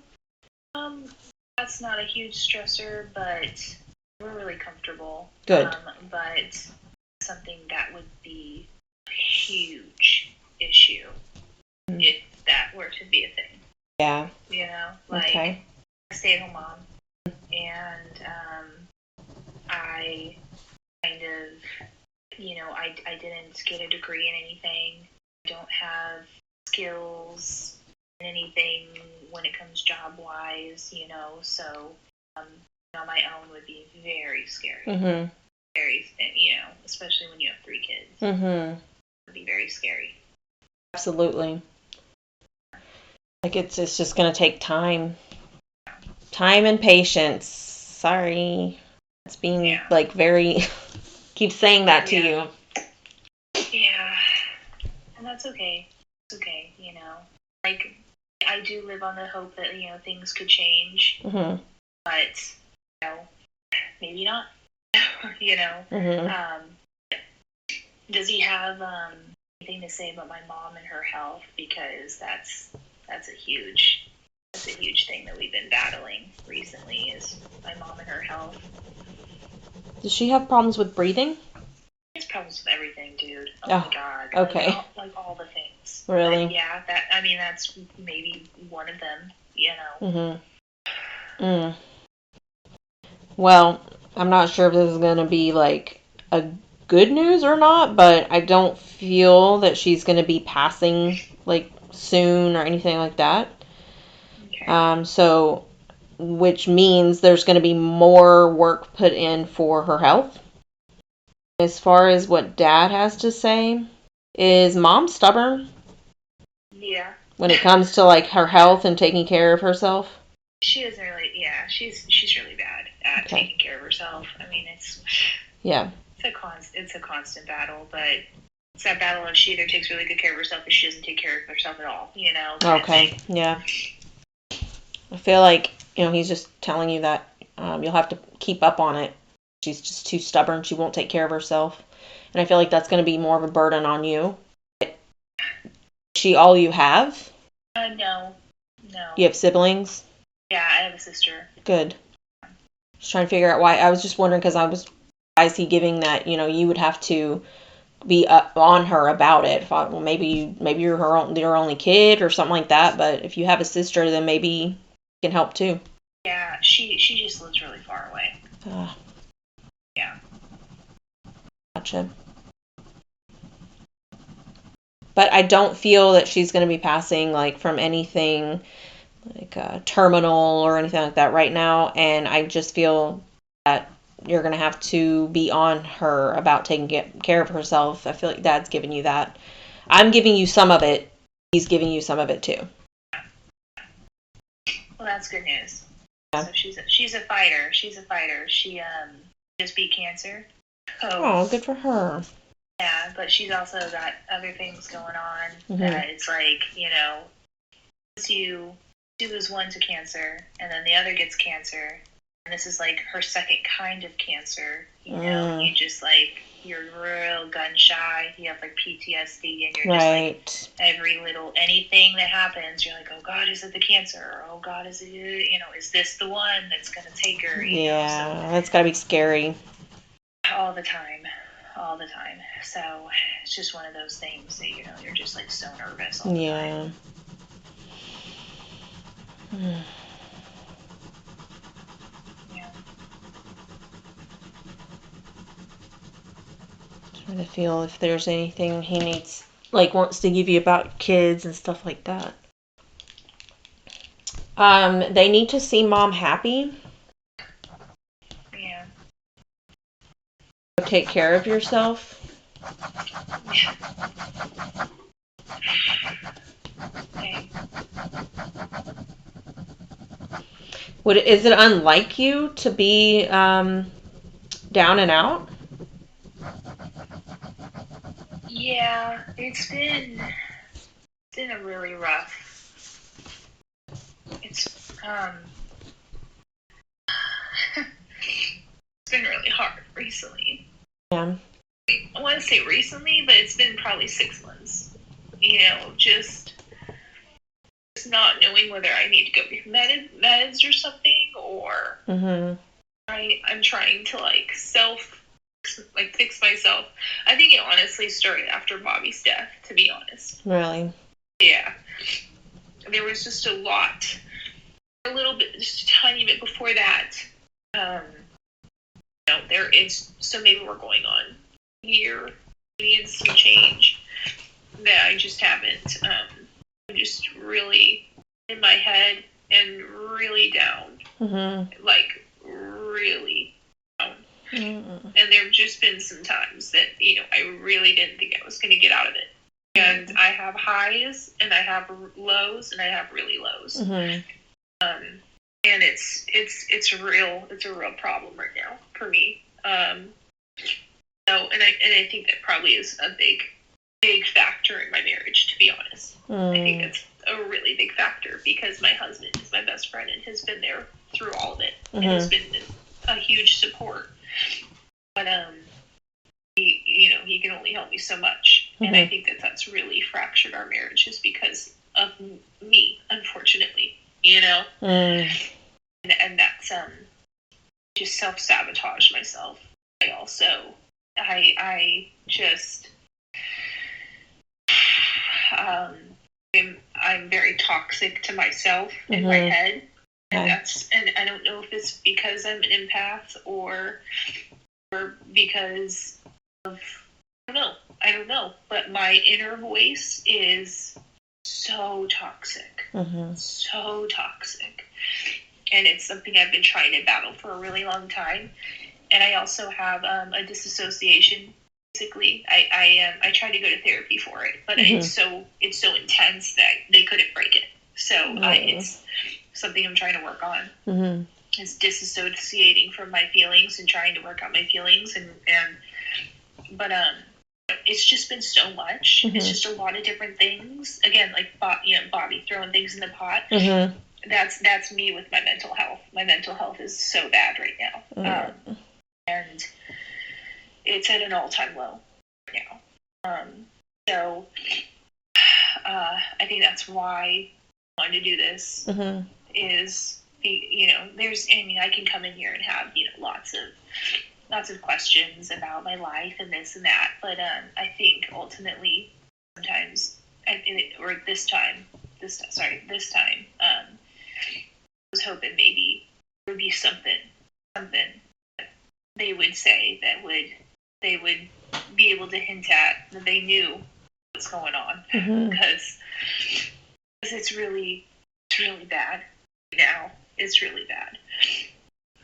That's not a huge stressor, but we're really comfortable. Good. But something that would be a huge issue if that were to be a thing. Yeah. Okay. I stay-at-home mom, and I kind of, I didn't get a degree in anything. I don't have skills in anything when it comes job-wise, so on my own would be very scary. Mm-hmm. Very, especially when you have 3 kids. Mm-hmm. It would be very scary. Absolutely. Like it's just going to take time. Time and patience. Sorry. It's being like very keep saying that to you. Yeah. And that's okay. It's okay, Like I do live on the hope that, things could change. Mm-hmm. But, maybe not. Mm-hmm. Does he have anything to say about my mom and her health? Because that's a huge thing that we've been battling recently is my mom and her health. Does she have problems with breathing? She has problems with everything, dude. Oh my god. Okay. Like all the things. Really? But yeah, that's maybe one of them, Mm-hmm. Mm. Well, I'm not sure if this is going to be like a good news or not, but I don't feel that she's going to be passing like soon or anything like that. Okay. So, which means there's going to be more work put in for her health. As far as what Dad has to say, is Mom stubborn Yeah. when it comes to like her health and taking care of herself? She doesn't really. Yeah, she's really bad at taking care of herself. I mean, it's a constant battle, but it's that battle of she either takes really good care of herself or she doesn't take care of herself at all. Okay. Yeah. I feel like he's just telling you that you'll have to keep up on it. She's just too stubborn. She won't take care of herself, and I feel like that's going to be more of a burden on you. Is she all you have? No. You have siblings? Yeah, I have a sister. Good. Just trying to figure out why. I was just wondering because why is he giving that? You would have to be up on her about it. Well, maybe you're your only kid or something like that. But if you have a sister, then maybe you can help too. Yeah, she just lives really far away. Yeah. Gotcha. But I don't feel that she's going to be passing like from anything like terminal or anything like that right now. And I just feel that you're going to have to be on her about taking care of herself. I feel like Dad's giving you that. I'm giving you some of it. He's giving you some of it too. Well, that's good news. Yeah. So she's a fighter. She's a fighter. She just beat cancer. Oh, good for her. Yeah, but she's also got other things going on. Mm-hmm. It's like, once you lose one to cancer, and then the other gets cancer, and this is like her second kind of cancer, you just like, you're real gun shy, you have like PTSD, and you're just like, anything that happens, you're like, oh God, is it the cancer? Or, oh God, is it, is this the one that's going to take her? Yeah, that's got to be scary. All the time. So it's just one of those things that, you're just like so nervous all the time. Yeah. Trying to feel if there's anything he needs, like wants to give you about kids and stuff like that. They need to see Mom happy. Yeah. Take care of yourself. Yeah. Okay. Is it unlike you to be down and out? Yeah, it's been a really rough. It's it's been really hard recently. Yeah. I want to say recently, but it's been probably 6 months. Just not knowing whether I need to go get meds or something, or I'm trying to fix myself. I think it honestly started after Bobby's death, to be honest. Really? Yeah. There was just a little bit, just a tiny bit before that. There is, so maybe we're going on a year, maybe it's some change that I just haven't, I'm just really in my head and really down. Like, really down. And there have just been some times that, I really didn't think I was going to get out of it. And I have highs, and I have lows, and I have really lows. And it's a real problem right now for me. And I think that probably is a big factor in my marriage, to be honest. I think that's a really big factor because my husband is my best friend and has been there through all of it and has been a huge support. But he can only help me so much, and I think that's really fractured our marriage just because of me, unfortunately. And that's just self-sabotage myself. I just I'm very toxic to myself in my head, and I don't know if it's because I'm an empath or because I don't know, but my inner voice is so toxic. So toxic. And it's something I've been trying to battle for a really long time. And I also have a disassociation. Basically, I tried to go to therapy for it, but it's so intense that they couldn't break it. So it's something I'm trying to work on. Is disassociating from my feelings and trying to work out my feelings but it's just been so much. It's just a lot of different things. Again, like Bobby throwing things in the pot. That's me with my mental health. My mental health is so bad right now, and it's at an all-time low right now. So I think that's why I wanted to do this. Is I can come in here and have lots of questions about my life and this and that, but I think ultimately sometimes this time I was hoping maybe there would be something that they would say that they would be able to hint at, that they knew what's going on, because it's really bad now. It's really bad.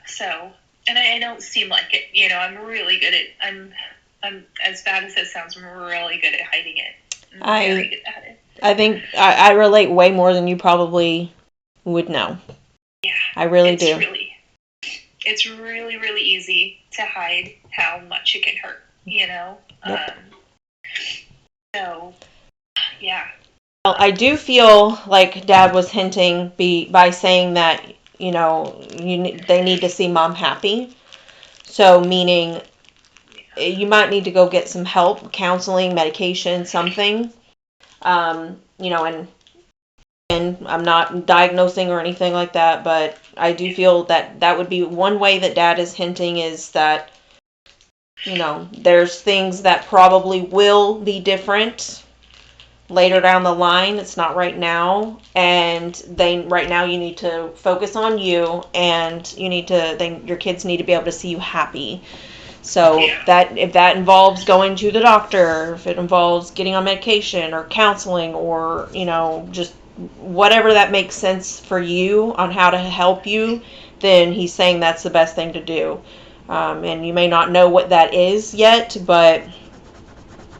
So, and I don't seem like it. I'm really good at. I'm as bad as that sounds. I'm really good at hiding it. I'm very good at it. I think I relate way more than you probably would know. Yeah, I really do. It's really, really easy to hide how much it can hurt. Yep. So, yeah. Well, I do feel like Dad was hinting by saying that they need to see Mom happy. So meaning you might need to go get some help, counseling, medication, something. And I'm not diagnosing or anything like that, but I do feel that would be one way that Dad is hinting, is that there's things that probably will be different later down the line. It's not right now, and right now you need to focus on you, and your kids need to be able to see you happy. So that if that involves going to the doctor, if it involves getting on medication or counseling, or just whatever that makes sense for you on how to help you, then he's saying that's the best thing to do. And you may not know what that is yet, but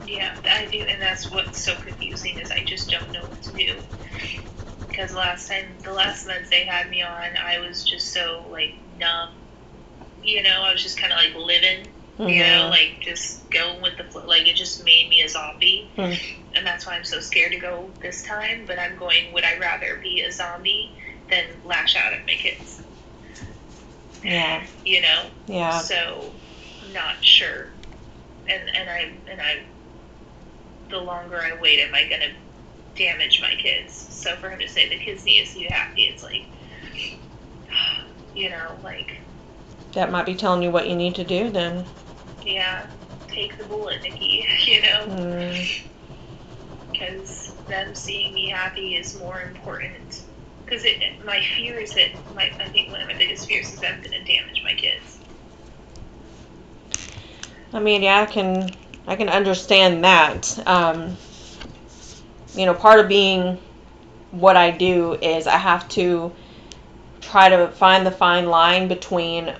yeah, I do, and that's what's so confusing, is I just don't know what to do. Because the last month they had me on, I was just so numb. I was just kind of living, just going with the flow. It just made me a zombie, and that's why I'm so scared to go this time. But I'm going. Would I rather be a zombie than lash out at my kids? Yeah. Yeah. So, I'm not sure. And I the longer I wait, am I gonna damage my kids? So for him to say the kids need to see you happy, it's that might be telling you what you need to do then. Yeah, take the bullet, Nikki, because them seeing me happy is more important. Because my fear is that I think one of my biggest fears is that I'm going to damage my kids. I mean, yeah, I can understand that. Part of being what I do is I have to try to find the fine line between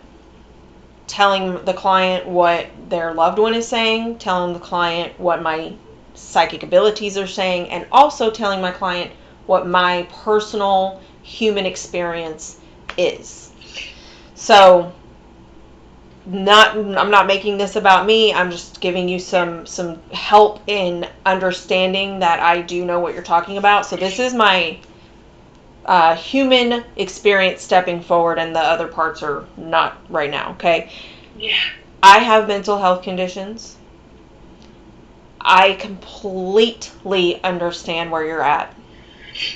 telling the client what their loved one is saying, telling the client what my psychic abilities are saying, and also telling my client what my personal human experience is. So I'm not making this about me. I'm just giving you some help in understanding that I do know what you're talking about. So this is my human experience stepping forward, and the other parts are not right now, okay? Yeah. I have mental health conditions. I completely understand where you're at.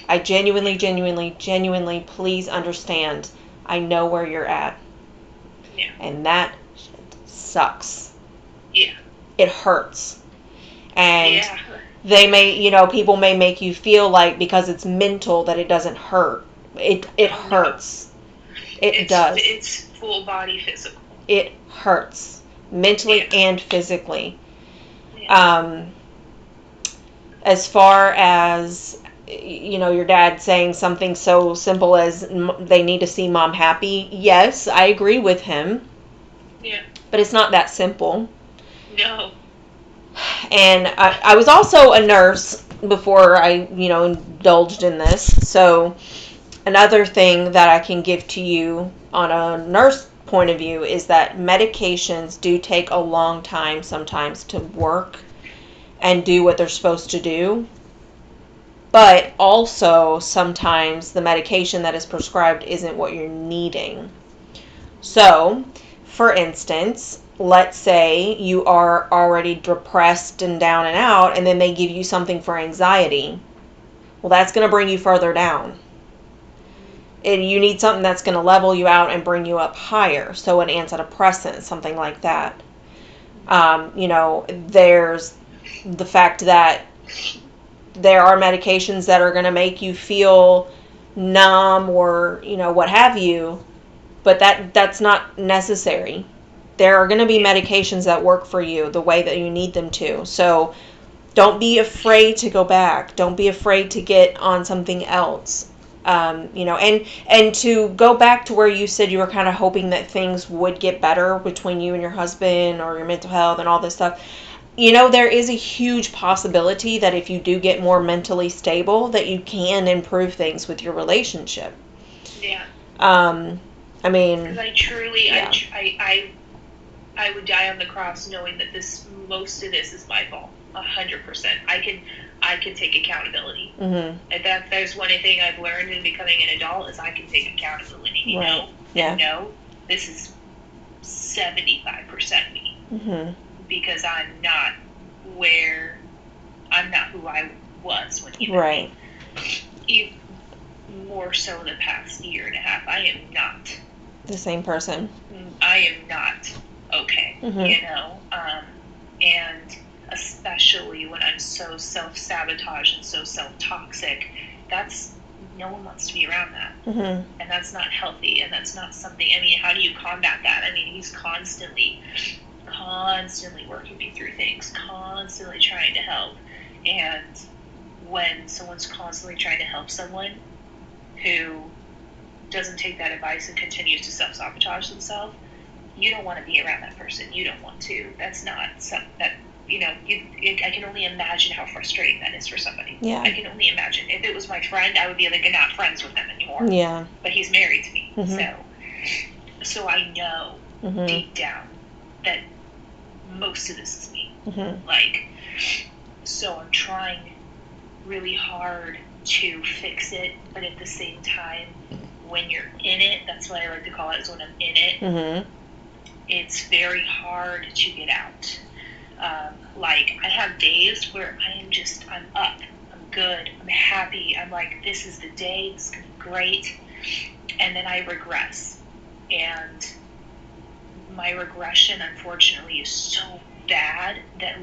I genuinely, please understand. I know where you're at. Yeah. And that sucks. Yeah. It hurts. And they may, people may make you feel like because it's mental that it doesn't hurt. It hurts. It does. It's full body physical. It hurts. Mentally and physically. As far as, your dad saying something so simple as they need to see mom happy, yes, I agree with him. Yeah. But it's not that simple. No. And I was also a nurse before I, indulged in this. So another thing that I can give to you on a nurse point of view is that medications do take a long time sometimes to work and do what they're supposed to do. But also sometimes the medication that is prescribed isn't what you're needing. So, for instance, let's say you are already depressed and down and out, and then they give you something for anxiety. Well, that's going to bring you further down. And you need something that's going to level you out and bring you up higher. So an antidepressant, something like that. There's the fact that there are medications that are going to make you feel numb or, what have you. But that's not necessary. There are going to be medications that work for you the way that you need them to. So don't be afraid to go back. Don't be afraid to get on something else. And to go back to where you said you were kind of hoping that things would get better between you and your husband or your mental health and all this stuff. There is a huge possibility that if you do get more mentally stable, that you can improve things with your relationship. Yeah. I mean, because I truly, yeah. I would die on the cross knowing that most of this is my fault. 100%. I can take accountability. Mm-hmm. And there's one thing I've learned in becoming an adult is I can take accountability. Right. Yeah. And no, this is 75% me. Mm-hmm. Because I'm not who I was when you right. Even more so the past year and a half, I am not the same person. I am not okay, mm-hmm. And especially when I'm so self-sabotage and so self-toxic, no one wants to be around that. Mm-hmm. And that's not healthy, and that's not something, how do you combat that? He's constantly working me through things, constantly trying to help. And when someone's constantly trying to help someone who doesn't take that advice and continues to self-sabotage themselves, you don't want to be around that person. You don't want to. That's not something that, I can only imagine how frustrating that is for somebody. Yeah. I can only imagine. If it was my friend, I would be not friends with them anymore. Yeah. But he's married to me. Mm-hmm. So I know mm-hmm. deep down that most of this is me. Mm-hmm. So I'm trying really hard to fix it, but at the same time, when you're in it, that's what I like to call it, is when I'm in it, mm-hmm. it's very hard to get out. I have days where I'm up, I'm good, I'm happy, I'm like, this is the day, this is going to be great, and then I regress. And my regression, unfortunately, is so bad that,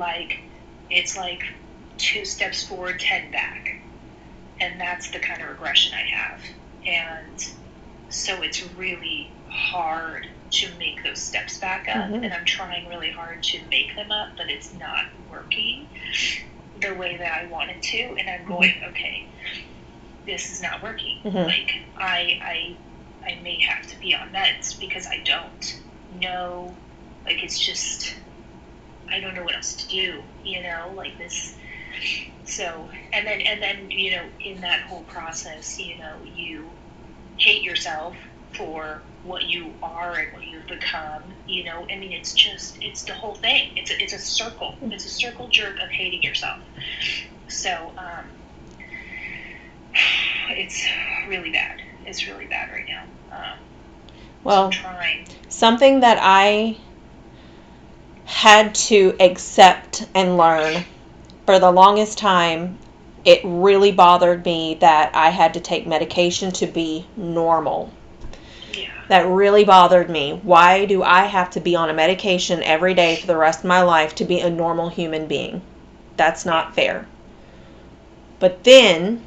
it's 2 steps forward, 10 back. And that's the kind of regression I have. And so it's really hard to make those steps back up. mm-hmm. And I'm trying really hard to make them up, but it's not working the way that I want it to. And I'm going, okay, this is not working. Mm-hmm. I may have to be on meds because I don't know. It's just, I don't know what else to do, this. So, and then, in that whole process, you hate yourself for what you are and what you've become, it's the whole thing. It's a circle. Mm-hmm. It's a circle jerk of hating yourself. So, it's really bad. It's really bad right now. Well, so I'm trying. Something that I had to accept and learn for the longest time, it really bothered me that I had to take medication to be normal. Yeah. That really bothered me. Why do I have to be on a medication every day for the rest of my life to be a normal human being? That's not fair. But then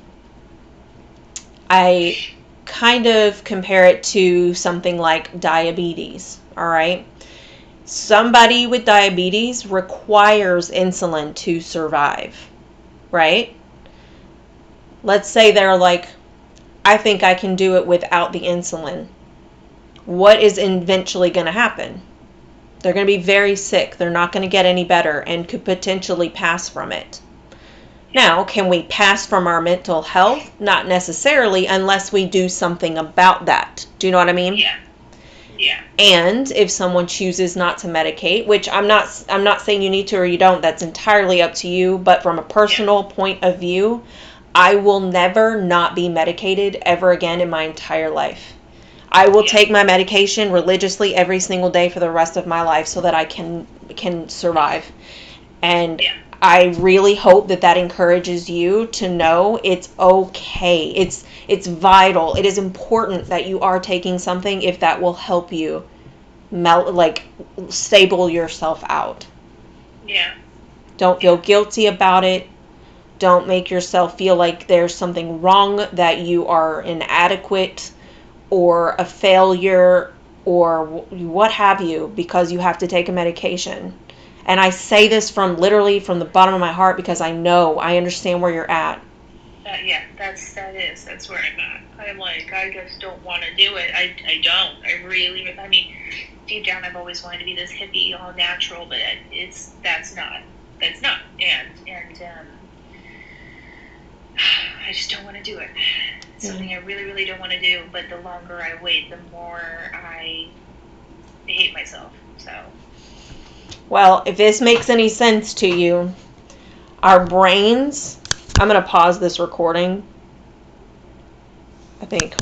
I kind of compare it to something like diabetes, all right? Somebody with diabetes requires insulin to survive, right? Let's say they're like, I think I can do it without the insulin. What is eventually going to happen? They're going to be very sick. They're not going to get any better and could potentially pass from it. Now, can we pass from our mental health? Not necessarily, unless we do something about that. Do you know what I mean? Yeah. Yeah. And if someone chooses not to medicate, which I'm not saying you need to or you don't, that's entirely up to you, but from a personal point of view, I will never not be medicated ever again in my entire life. I will take my medication religiously every single day for the rest of my life so that I can survive. And I really hope that encourages you to know it's okay. It's vital. It is important that you are taking something if that will help you stable yourself out. Yeah. Don't feel guilty about it. Don't make yourself feel like there's something wrong, that you are inadequate or a failure or what have you because you have to take a medication. And I say this literally from the bottom of my heart because I understand where you're at. That's where I'm at. I'm like, I just don't want to do it. I mean, deep down I've always wanted to be this hippie, all natural, but that's not. And I just don't want to do it. It's something I really, really don't want to do, but the longer I wait, the more I hate myself, so. Well, if this makes any sense to you, our brains, I'm going to pause this recording. I think